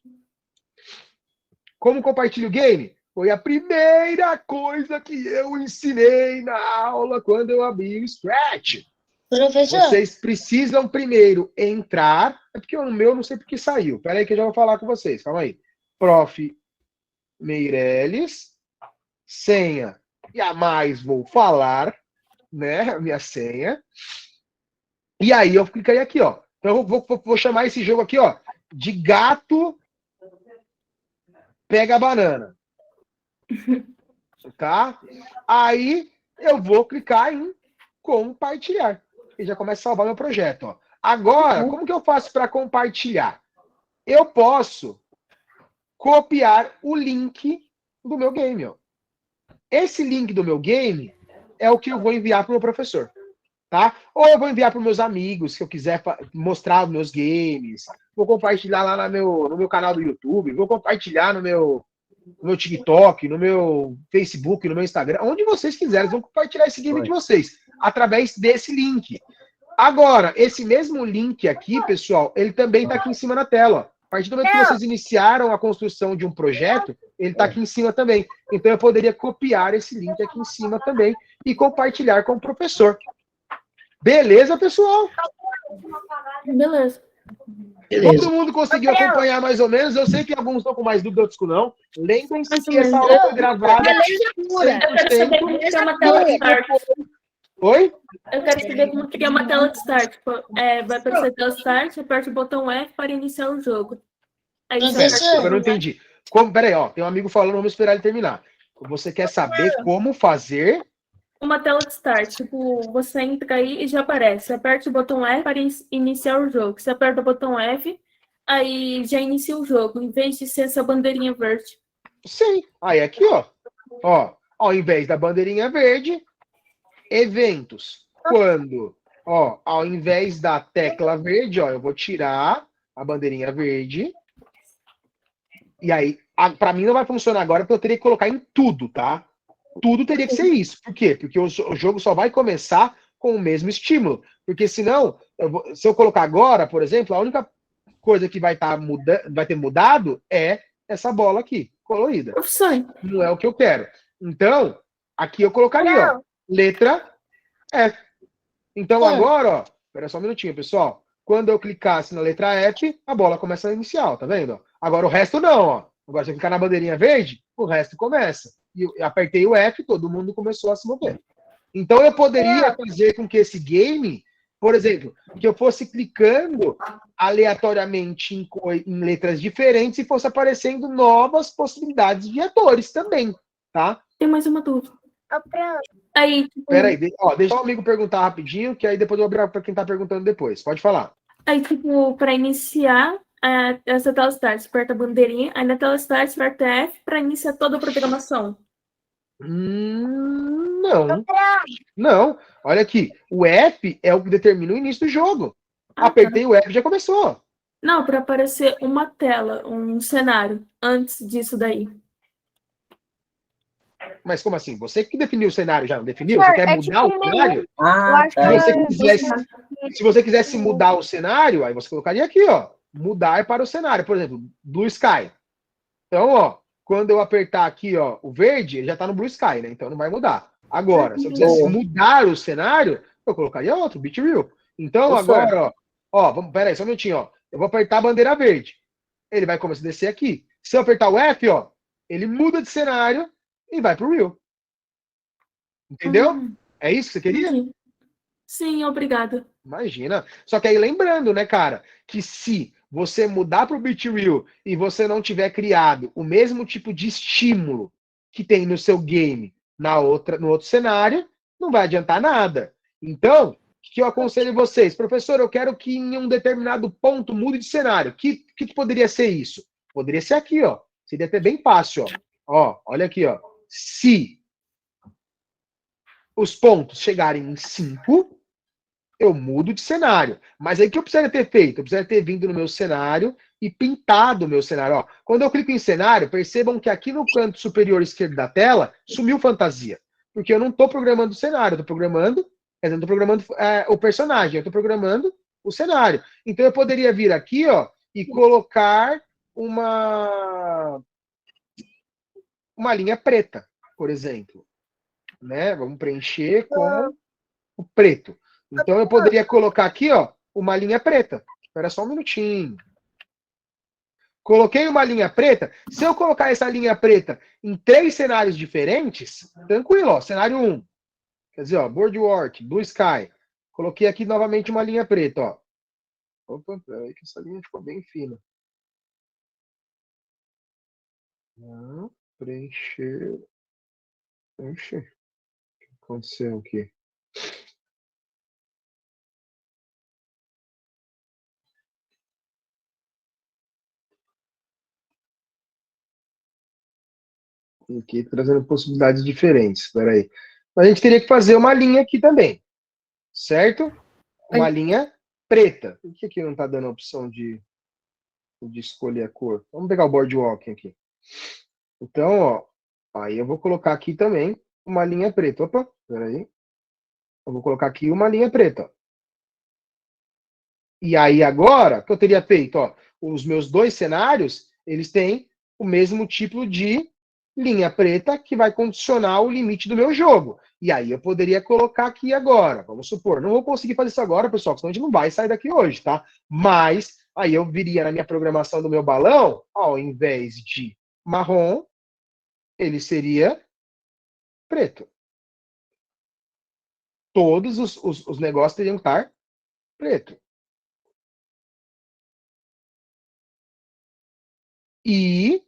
Como compartilho o game? Foi a primeira coisa que eu ensinei na aula quando eu abri o Scratch. Professor, vocês precisam primeiro entrar... É porque o meu não sei porque saiu. Espera aí que eu já vou falar com vocês. Calma aí. Prof. Meirelles. Senha. Jamais vou falar, né? A minha senha. E aí eu clicaria aqui, ó. Então eu vou chamar esse jogo aqui, ó, de gato pega a banana. Tá? Aí eu vou clicar em compartilhar. E já começa a salvar meu projeto. Ó. Agora, como que eu faço para compartilhar? Eu posso copiar o link do meu game. Ó. Esse link do meu game é o que eu vou enviar para o meu professor. Tá? Ou eu vou enviar para os meus amigos, se eu quiser mostrar os meus games. Vou compartilhar lá no meu canal do YouTube. Vou compartilhar no meu TikTok, no meu Facebook, no meu Instagram. Onde vocês quiserem, vão compartilhar esse game de vocês. Através desse link. Agora, esse mesmo link aqui, pessoal, ele também está aqui em cima na tela. A partir do momento que vocês iniciaram a construção de um projeto, ele está aqui em cima também. Então, eu poderia copiar esse link aqui em cima também e compartilhar com o professor. Beleza, pessoal? Beleza. Todo mundo conseguiu acompanhar mais ou menos. Eu sei que alguns estão com mais dúvida, outros com não. Lembrem-se que essa aula foi gravada. Eu quero saber como que é uma tela de start. Oi? Eu quero saber como que é uma tela de start. Tipo, vai aparecer a tela de start, aperte o botão F para iniciar o jogo. Aí Eu não entendi. Peraí, ó, tem um amigo falando, vamos esperar ele terminar. Você quer saber como fazer uma tela de start, tipo, você entra aí e já aparece. Aperte o botão F para iniciar o jogo. Você aperta o botão F, aí já inicia o jogo, em vez de ser essa bandeirinha verde. Sim. Aí aqui, ó. Ó, ao invés da bandeirinha verde, eventos. Quando, ó, ao invés da tecla verde, ó, eu vou tirar a bandeirinha verde. E aí, para mim não vai funcionar agora, porque eu teria que colocar em tudo, tá? Tudo teria que ser isso. Por quê? Porque o jogo só vai começar com o mesmo estímulo. Porque senão, se eu colocar agora, por exemplo, a única coisa que vai ter mudado é essa bola aqui, colorida. Opções. Não é o que eu quero. Então, aqui eu colocaria, ó, letra F. Então agora, ó, espera só um minutinho, pessoal. Quando eu clicasse na letra F, a bola começa a iniciar, tá vendo? Agora o resto não, ó. Agora se eu clicar na bandeirinha verde, o resto começa. E eu apertei o F, todo mundo começou a se mover. Então eu poderia fazer com que esse game, por exemplo, que eu fosse clicando aleatoriamente em letras diferentes e fosse aparecendo novas possibilidades de atores também, tá? Tem mais uma dúvida. Aí, tipo, peraí, deixa o amigo perguntar rapidinho, que aí depois eu vou abrir para quem tá perguntando depois. Pode falar. Aí, tipo, para iniciar essa tela start, você aperta a bandeirinha, aí na tela start você aperta F para iniciar toda a programação. Não. Não. Olha aqui. O F é o que determina o início do jogo. Apertei o F e já começou. Não, para aparecer uma tela, um cenário, antes disso daí. Mas como assim? Você que definiu o cenário já, não definiu? Você quer mudar o cenário? Se você quisesse mudar o cenário, aí você colocaria aqui, ó. Mudar para o cenário. Por exemplo, Blue Sky. Então, ó, quando eu apertar aqui, ó, o verde, ele já tá no Blue Sky, né? Então não vai mudar. Agora, se eu quisesse mudar o cenário, eu colocaria outro, Beat Real. Então, agora, peraí, só um minutinho, ó. Eu vou apertar a bandeira verde. Ele vai começar a descer aqui. Se eu apertar o F, ó, ele muda de cenário e vai pro Real. Entendeu? É isso que você queria? Sim, obrigada. Imagina. Só que aí lembrando, né, cara, que se você mudar para o Beat Real e você não tiver criado o mesmo tipo de estímulo que tem no seu game no outro cenário, não vai adiantar nada. Então, o que eu aconselho vocês? Professor, eu quero que em um determinado ponto mude de cenário. O que poderia ser isso? Poderia ser aqui, ó. Seria até bem fácil, ó. Ó, olha aqui, ó. Se os pontos chegarem em 5, eu mudo de cenário. Mas aí o que eu precisaria ter feito? Eu precisaria ter vindo no meu cenário e pintado o meu cenário. Ó, quando eu clico em cenário, percebam que aqui no canto superior esquerdo da tela, sumiu fantasia. Porque eu não estou programando o cenário, eu estou programando o personagem, eu estou programando o cenário. Então eu poderia vir aqui, ó, e colocar uma linha preta, por exemplo. Né? Vamos preencher com o preto. Então eu poderia colocar aqui, ó, uma linha preta. Espera só um minutinho. Coloquei uma linha preta. Se eu colocar essa linha preta em 3 cenários diferentes, tranquilo, ó. Cenário 1. Quer dizer, ó, Boardwalk, Blue Sky. Coloquei aqui novamente uma linha preta, ó. Opa, peraí que essa linha ficou bem fina. Preencher. O que aconteceu aqui? Aqui trazendo possibilidades diferentes. Espera aí. Mas a gente teria que fazer uma linha aqui também. Certo? Uma linha preta. Por que aqui não está dando a opção de escolher a cor? Vamos pegar o boardwalking aqui. Então, ó. Aí eu vou colocar aqui também uma linha preta. Opa, espera aí. Eu vou colocar aqui uma linha preta. Ó. E aí agora, o que eu teria feito? Ó, os meus dois cenários, eles têm o mesmo tipo de linha preta que vai condicionar o limite do meu jogo. E aí eu poderia colocar aqui agora, vamos supor. Não vou conseguir fazer isso agora, pessoal, senão a gente não vai sair daqui hoje, tá? Mas aí eu viria na minha programação do meu balão, ao invés de marrom, ele seria preto. Todos os negócios teriam que estar preto. E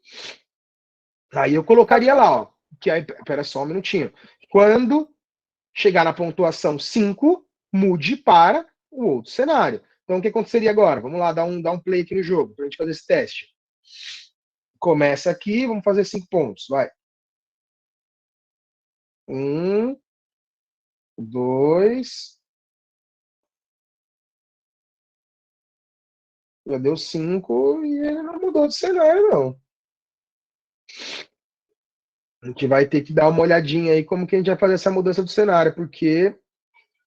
aí eu colocaria lá, ó, que aí, espera só um minutinho. Quando chegar na pontuação 5, mude para o outro cenário. Então, o que aconteceria agora? Vamos lá, dar um play aqui no jogo, para a gente fazer esse teste. Começa aqui, vamos fazer 5 pontos, vai. 1, 2... Já deu 5 e ele não mudou de cenário, não. A gente vai ter que dar uma olhadinha aí como que a gente vai fazer essa mudança do cenário, porque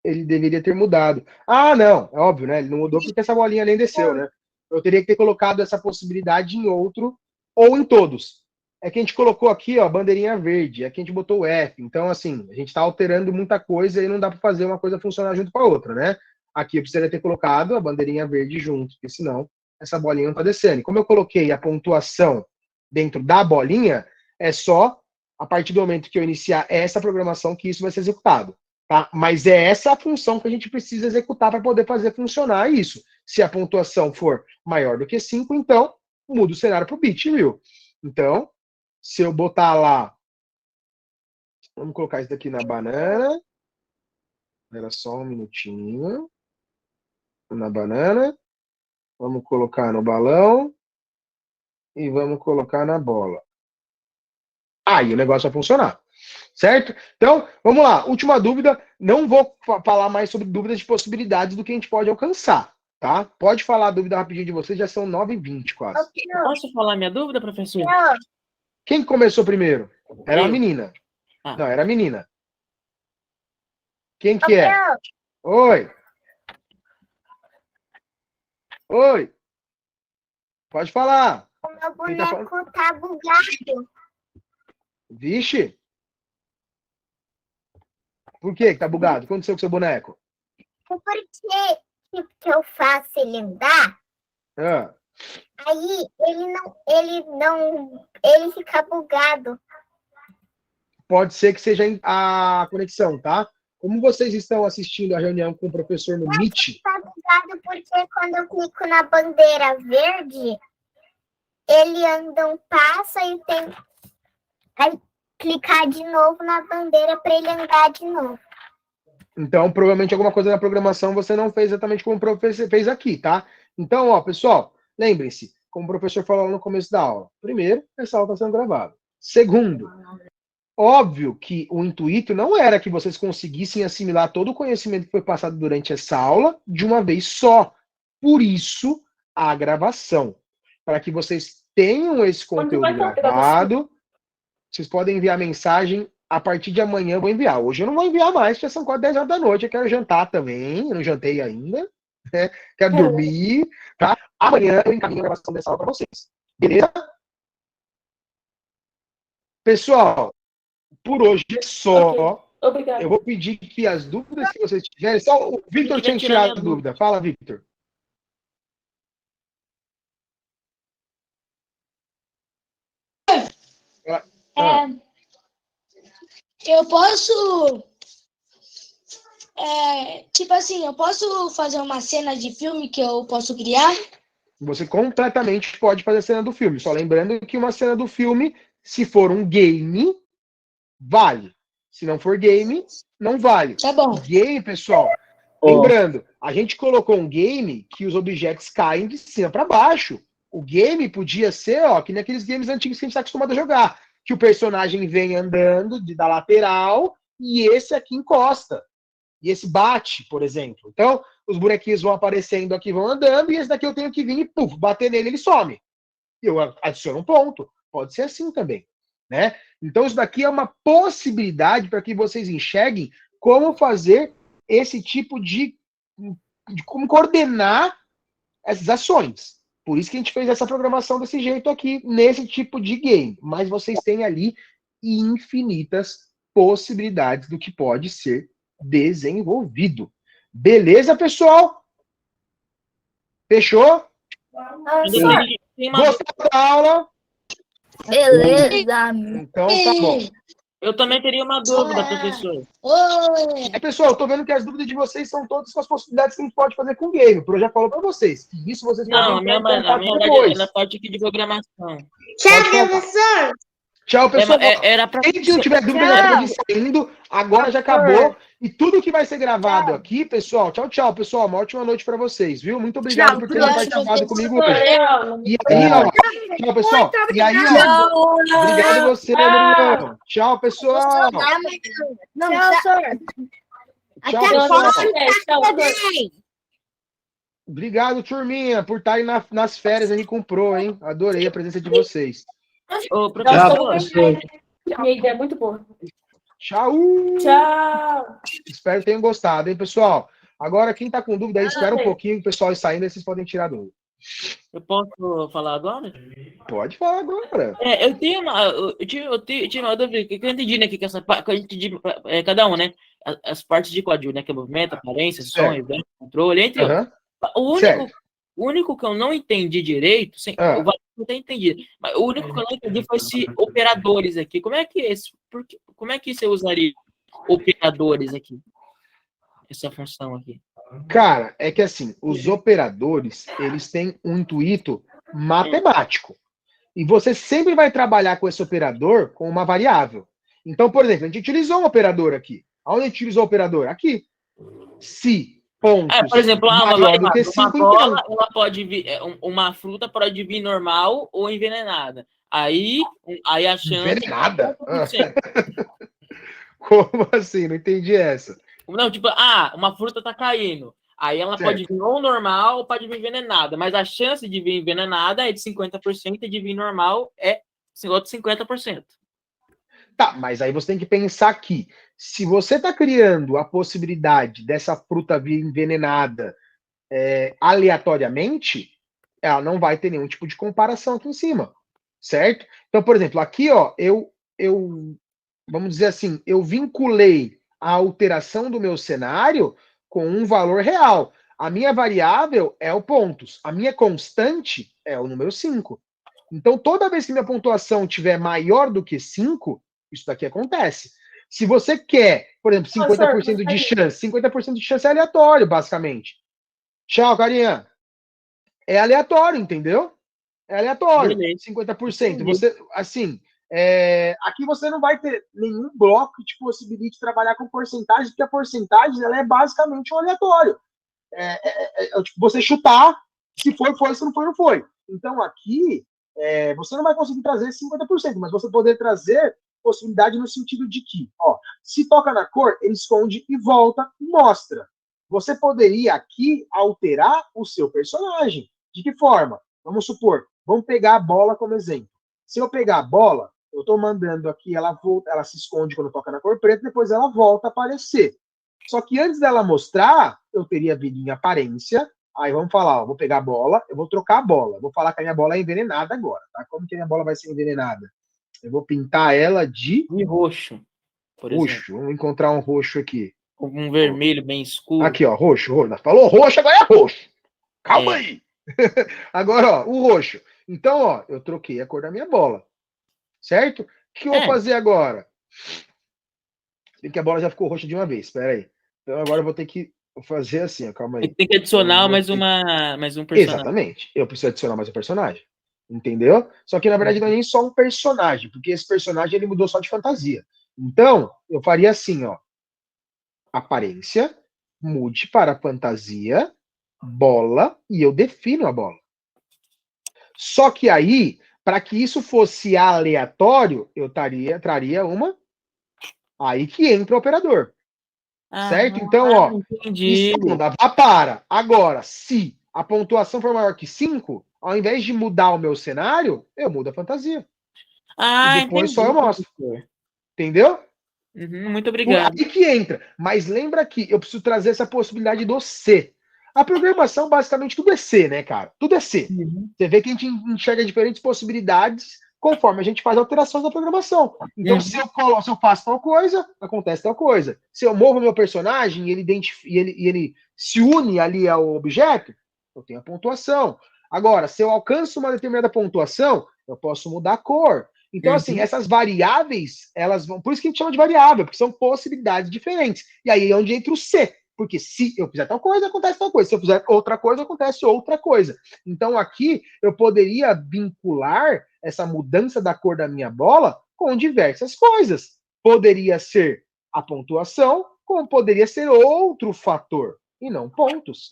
ele deveria ter mudado. Ah, não, é óbvio, né? Ele não mudou porque essa bolinha nem desceu, né? Eu teria que ter colocado essa possibilidade em outro ou em todos. É que a gente colocou aqui, ó, bandeirinha verde, é que a gente botou o F. Então, assim, a gente está alterando muita coisa e não dá para fazer uma coisa funcionar junto com a outra, né? Aqui eu precisaria ter colocado a bandeirinha verde junto, porque senão essa bolinha não está descendo. E como eu coloquei a pontuação dentro da bolinha, é só a partir do momento que eu iniciar essa programação que isso vai ser executado. Tá? Mas é essa a função que a gente precisa executar para poder fazer funcionar isso. Se a pontuação for maior do que 5, então muda o cenário para o bit, viu? Então, se eu botar lá... Vamos colocar isso daqui na banana. Espera só um minutinho. Na banana. Vamos colocar no balão. E vamos colocar na bola. Aí o negócio vai funcionar. Certo? Então, vamos lá. Última dúvida. Não vou falar mais sobre dúvidas de possibilidades do que a gente pode alcançar. Tá? Pode falar a dúvida rapidinho de vocês. Já são 9h20 quase. Posso falar minha dúvida, professor? Quem começou primeiro? Era a Eu. menina. Ah. Não, era a menina. Quem que é? Oi. Oi. Pode falar. O meu Quem tá boneco tá bugado. Vixe. Por que tá bugado? O que aconteceu com o seu boneco? Porque tipo que eu faço ele andar, Ah, aí ele fica bugado. pode ser que seja a conexão, tá? Como vocês estão assistindo a reunião com o professor no Meet, Tá bugado porque quando eu clico na bandeira verde, ele anda um passo e tem aí clicar de novo na bandeira para ele andar de novo. então provavelmente alguma coisa na programação você não fez exatamente como o professor fez aqui, tá? Então, ó, pessoal, lembrem-se, como o professor falou no começo da aula. Primeiro, essa aula está sendo gravada. Segundo, óbvio que o intuito não era que vocês conseguissem assimilar todo o conhecimento que foi passado durante essa aula de uma vez só. Por isso, a gravação. Para que vocês tenham esse conteúdo gravado, vocês podem enviar mensagem a partir de amanhã. Eu vou enviar. Hoje eu não vou enviar mais, já são quase 10 horas da noite. Eu quero jantar também. Eu não jantei ainda. Né? Quero dormir. Tá? Amanhã eu encaminho a gravação dessa aula para vocês. Beleza? Pessoal, por hoje é só. Ok. Obrigado. Eu vou pedir que as dúvidas que vocês tiverem. Só o Victor tinha tirado a dúvida. Fala, Victor. Eu posso. Tipo assim, eu posso fazer uma cena de filme que eu posso criar? Você completamente pode fazer a cena do filme. Só lembrando que uma cena do filme, se for um game, vale. Se não for game, não vale. Tá bom. Game, pessoal, lembrando, a gente colocou um game que os objetos caem de cima para baixo. O game podia ser, ó, que nem aqueles games antigos que a gente está acostumado a jogar. que o personagem vem andando da lateral e esse aqui encosta. E esse bate, por exemplo. Então, os bonequinhos vão aparecendo aqui, vão andando, e esse daqui eu tenho que vir e bater nele, ele some. E eu adiciono um ponto. Pode ser assim também, né? Então, isso daqui é uma possibilidade para que vocês enxerguem como fazer esse tipo de como coordenar essas ações. Por isso que a gente fez essa programação desse jeito aqui, nesse tipo de game. Mas vocês têm ali infinitas possibilidades do que pode ser desenvolvido. Beleza, pessoal? Fechou? Gostou da aula? Beleza. Então tá bom. Eu também teria uma dúvida, professor. Oi. Pessoal, eu tô vendo que as dúvidas de vocês são todas com as possibilidades que a gente pode fazer com o game. O Pro já falou para vocês. Que isso vocês Não, podem a minha depois. era parte aqui de programação. Tchau, professor. Tchau, pessoal. Era pra... Quem não tiver dúvida, já pode ir saindo. Agora já acabou. E tudo que vai ser gravado aqui, pessoal. Tchau, tchau, pessoal. Uma ótima noite para vocês, viu? Muito obrigado Tchau, por terem professor. participado comigo hoje. E aí, ó. Tchau, pessoal. E aí, ó. Obrigado você, Adriano. Tchau, pessoal. Não, professor. Tchau, Até a pessoal. próxima. Obrigado, turminha, por estarem nas férias aí com o Pro, hein? Adorei a presença de vocês. Ô, professor, Minha ideia é muito boa. Tchau! Tchau. Espero que tenham gostado, hein, pessoal? Agora, quem tá com dúvida aí, espera um pouquinho, o pessoal ir saindo, aí vocês podem tirar dúvida. eu posso falar agora? Pode falar agora. Eu tinha uma dúvida que eu entendi, né? Que essa parte, cada um, né? As partes de código, né? Que é movimento, aparência, som, controle, entre outros. O único que eu não entendi direito, eu não tenho entendido, mas o único que eu não entendi foi se operadores aqui. Como é que você usaria operadores aqui? Essa função aqui. Cara, é que assim, os operadores, eles têm um intuito matemático. E você sempre vai trabalhar com esse operador com uma variável. Então, por exemplo, a gente utilizou um operador aqui. Aonde a gente utilizou o operador? Aqui. Se pontos por exemplo, maior do que 5, então. Ela pode vir, uma fruta pode vir normal ou envenenada. Aí a chance... Envenenada? Como assim? Não entendi essa. Não, tipo, uma fruta tá caindo. Aí ela pode vir ou normal ou pode vir envenenada. Mas a chance de vir envenenada é de 50% e de vir normal é outro 50%. Tá, mas aí você tem que pensar que se você está criando a possibilidade dessa fruta vir envenenada aleatoriamente, ela não vai ter nenhum tipo de comparação aqui em cima, certo? Então, por exemplo, aqui, ó, eu vamos dizer assim, eu vinculei a alteração do meu cenário com um valor real. A minha variável é o pontos, a minha constante é o número 5. Então, toda vez que minha pontuação tiver maior do que 5, isso daqui acontece. Se você quer, por exemplo, 50% de chance, 50% de chance é aleatório, basicamente. Tchau, carinha. É aleatório, entendeu? É aleatório. Beleza. 50%. Você, assim, aqui você não vai ter nenhum bloco que te possibilite trabalhar com porcentagem, porque a porcentagem ela é basicamente um aleatório. Tipo, você chutar, se foi, se não foi, não foi. Então, aqui, você não vai conseguir trazer 50%, mas você poder trazer possibilidade no sentido de que, ó, se toca na cor, ele esconde e volta e mostra. Você poderia aqui alterar o seu personagem. De que forma? Vamos supor, vamos pegar a bola como exemplo. Se eu pegar a bola, eu estou mandando aqui, ela se esconde quando toca na cor preta, depois ela volta a aparecer. Só que antes dela mostrar, eu teria vindo em aparência. Aí vamos falar, ó, vou pegar a bola, eu vou trocar a bola. Vou falar que a minha bola é envenenada agora, tá? Como que a minha bola vai ser envenenada? Eu vou pintar ela de roxo. Por roxo. exemplo. Vamos encontrar um roxo aqui. Um vermelho bem escuro. Aqui, ó, roxo. Falou roxo, agora é roxo. Calma aí. Agora, ó, o roxo. Então, ó, eu troquei a cor da minha bola. Certo? O que eu vou fazer agora? Que a bola já ficou roxa de uma vez. Espera aí. Então agora eu vou ter que fazer assim, ó, calma aí. Tem que adicionar mais um personagem. Exatamente. Eu preciso adicionar mais um personagem. Entendeu? Só que, na verdade, não é nem só um personagem, porque esse personagem ele mudou só de fantasia. Então, eu faria assim, ó. Aparência, mude para fantasia, bola, e eu defino a bola. Só que aí, para que isso fosse aleatório, eu traria uma. Aí que entra o operador. Certo? Então, ó, entendi. em segunda, vá para. Agora, se a pontuação for maior que 5, ao invés de mudar o meu cenário, eu mudo a fantasia. E depois só eu mostro. Entendeu? Muito obrigado. Aí que entra. Mas lembra que eu preciso trazer essa possibilidade do C. A programação, basicamente, tudo é C, né, cara? Tudo é C. Você vê que a gente enxerga diferentes possibilidades conforme a gente faz alterações da programação. Então, se eu faço tal coisa, acontece tal coisa. Se eu movo meu personagem e ele se une ali ao objeto, eu tenho a pontuação. Agora, se eu alcanço uma determinada pontuação, eu posso mudar a cor. Então, assim, essas variáveis, elas vão... Por isso que a gente chama de variável, porque são possibilidades diferentes. E aí é onde entra o C. Porque se eu fizer tal coisa, acontece tal coisa. Se eu fizer outra coisa, acontece outra coisa. Então, aqui, eu poderia vincular essa mudança da cor da minha bola com diversas coisas. Poderia ser a pontuação, como poderia ser outro fator, e não pontos.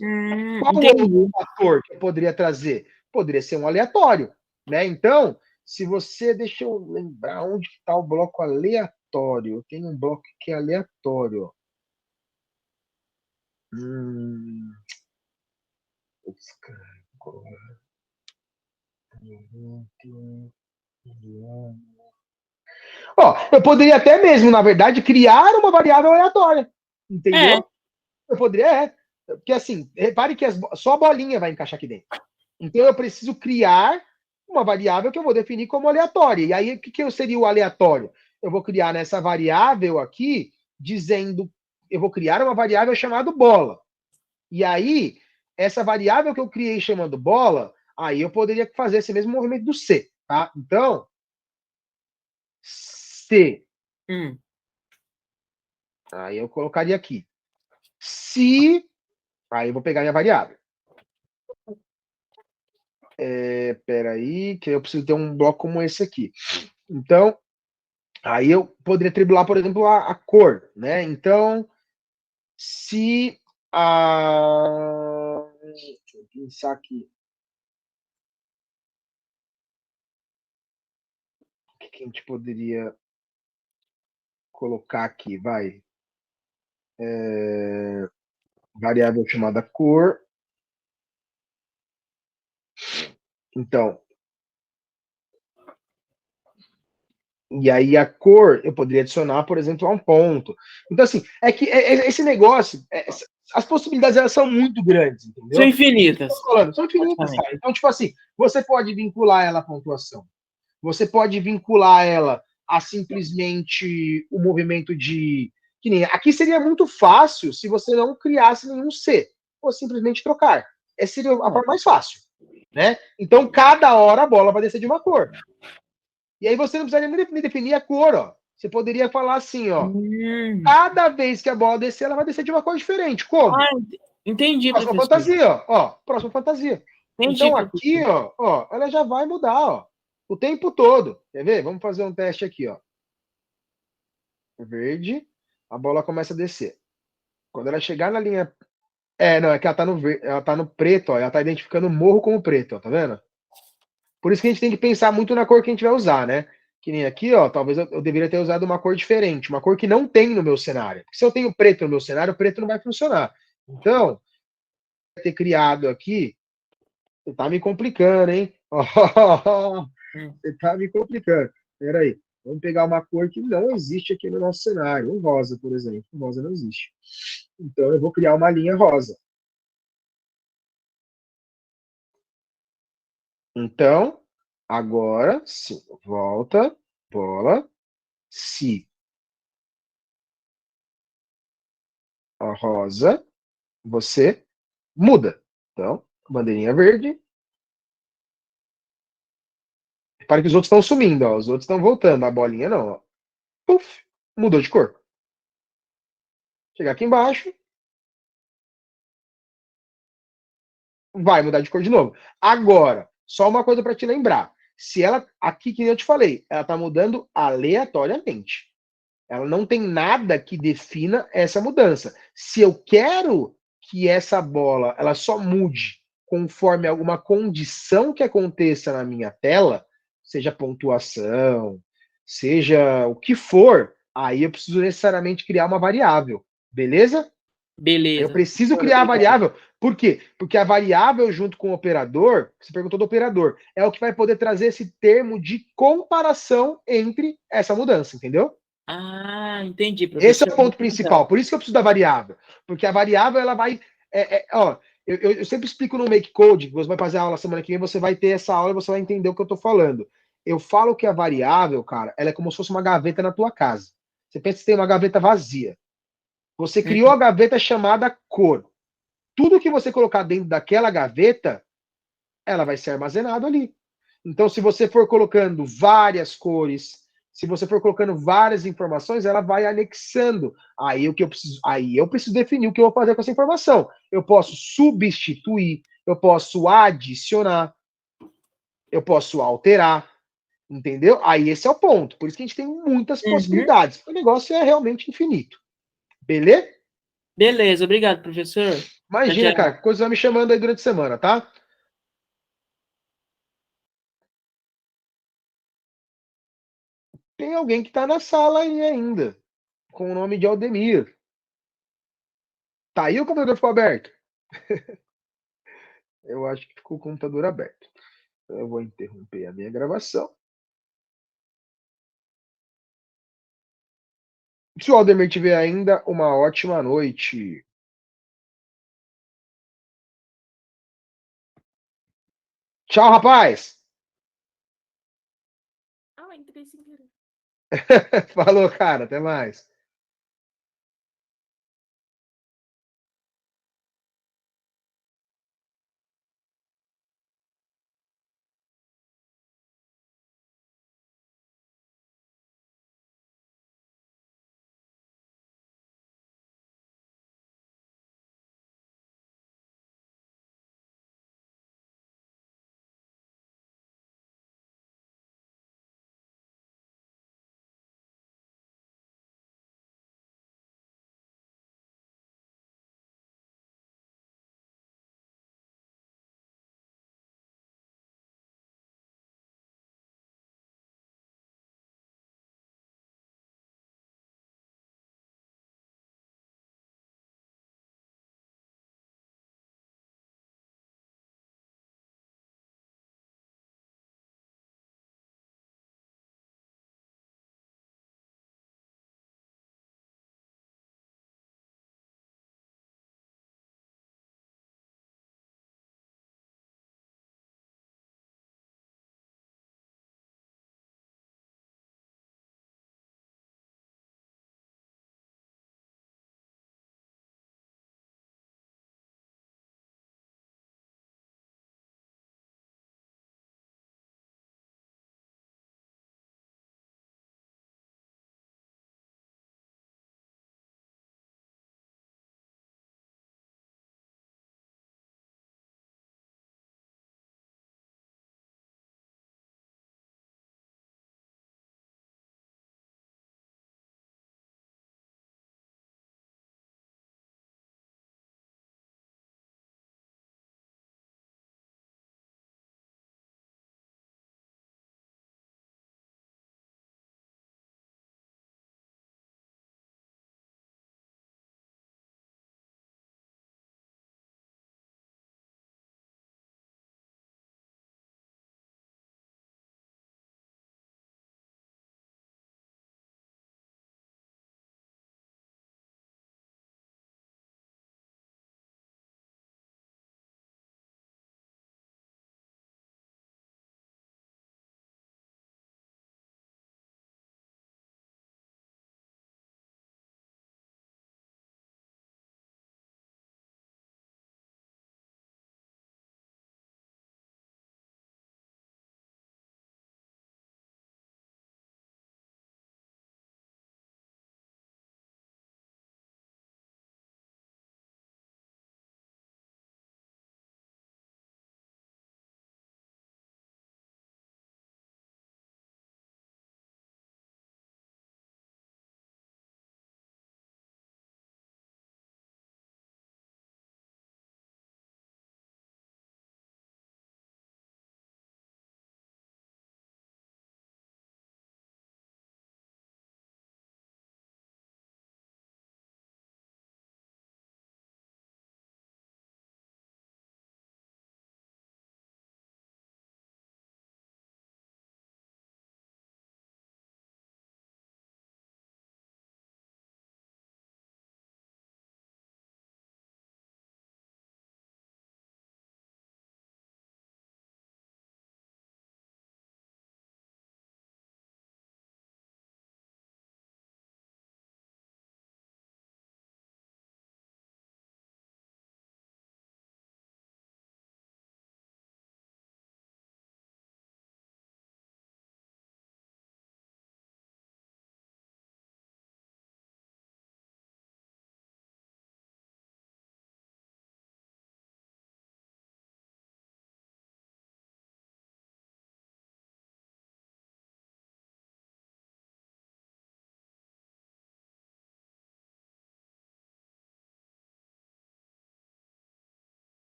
Qual outro fator que eu poderia trazer? Poderia ser um aleatório, né? Então, se você... Deixa eu lembrar onde está o bloco aleatório. Eu tenho um bloco que é aleatório. Ó, eu poderia até mesmo, na verdade, criar uma variável aleatória. Entendeu? Eu poderia, porque assim, repare que só a bolinha vai encaixar aqui dentro. Então eu preciso criar uma variável que eu vou definir como aleatória. E aí, o que seria o aleatório? Eu vou criar nessa variável aqui, dizendo... Eu vou criar uma variável chamada bola. E aí, essa variável que eu criei chamando bola, aí eu poderia fazer esse mesmo movimento do C, tá? Então, C. Aí eu colocaria aqui. Se... Aí eu vou pegar minha variável. Peraí, que eu preciso ter um bloco como esse aqui. Então, aí eu poderia atribuir, por exemplo, a cor, né? Então, se a... Deixa eu pensar aqui. O que a gente poderia colocar aqui? Vai. Variável chamada cor. Então, e aí a cor eu poderia adicionar, por exemplo, a um ponto. Então, assim, é que esse negócio, as possibilidades elas são muito grandes, entendeu? São infinitas. São infinitas, cara. Então, tipo assim, você pode vincular ela à pontuação. Você pode vincular ela a simplesmente o movimento de... Que nem, aqui seria muito fácil se você não criasse nenhum C, ou simplesmente trocar. Essa seria a forma mais fácil, né? Então, cada hora a bola vai descer de uma cor. E aí você não precisaria nem definir a cor, ó. Você poderia falar assim, ó. Cada vez que a bola descer, ela vai descer de uma cor diferente. Como? Entendi, próxima professor. fantasia, ó. Próxima fantasia. Entendi, então, aqui, ó, ela já vai mudar, ó. O tempo todo. Quer ver? Vamos fazer um teste aqui, ó. Verde. A bola começa a descer. Quando ela chegar na linha... não, é que ela tá no verde, ela tá no preto, ó. Ela tá identificando o morro como preto, ó. Tá vendo? Por isso que a gente tem que pensar muito na cor que a gente vai usar, né? Que nem aqui, ó, talvez eu deveria ter usado uma cor diferente, uma cor que não tem no meu cenário. Porque se eu tenho preto no meu cenário, o preto não vai funcionar. Então, ter criado aqui, você tá me complicando, hein? Você tá me complicando. Peraí, vamos pegar uma cor que não existe aqui no nosso cenário. Um rosa, por exemplo. Um rosa não existe. Então, eu vou criar uma linha rosa. Então, agora, sim, volta, bola, se a rosa, você muda. Então, bandeirinha verde. Repare que os outros estão sumindo, ó. Os outros estão voltando. A bolinha não, ó. Puf, mudou de cor. Chegar aqui embaixo. Vai mudar de cor de novo. Agora, só uma coisa para te lembrar. Se ela, aqui que eu te falei, ela está mudando aleatoriamente. Ela não tem nada que defina essa mudança. Se eu quero que essa bola ela só mude conforme alguma condição que aconteça na minha tela, seja pontuação, seja o que for, aí eu preciso necessariamente criar uma variável, beleza? Beleza. Eu preciso criar a variável. Por quê? Porque a variável junto com o operador, você perguntou do operador, é o que vai poder trazer esse termo de comparação entre essa mudança, entendeu? Ah, entendi, professor. Esse é o ponto principal. Por isso que eu preciso da variável. Porque a variável, ela vai... eu sempre explico no Make Code, você vai fazer a aula semana que vem, você vai ter essa aula e você vai entender o que eu estou falando. Eu falo que a variável, cara, ela é como se fosse uma gaveta na tua casa. Você pensa que tem uma gaveta vazia. Você criou a gaveta chamada cor. Tudo que você colocar dentro daquela gaveta, ela vai ser armazenado ali. Então, se você for colocando várias cores, se você for colocando várias informações, ela vai anexando. Aí eu preciso definir o que eu vou fazer com essa informação. Eu posso substituir, eu posso adicionar, eu posso alterar, entendeu? Aí esse é o ponto. Por isso que a gente tem muitas possibilidades. O negócio é realmente infinito. Beleza? Beleza, obrigado, professor. Imagina, Tchau, tchau. cara, coisa vai me chamando aí durante a semana, tá? Tem alguém que tá na sala aí ainda, com o nome de Aldemir. Tá aí o computador ficou aberto? Eu acho que ficou o computador aberto. Eu vou interromper a minha gravação. Se o Aldemir tiver ainda, uma ótima noite. Tchau, rapaz! Ah, eu entrei sem querer. Falou, cara. Até mais.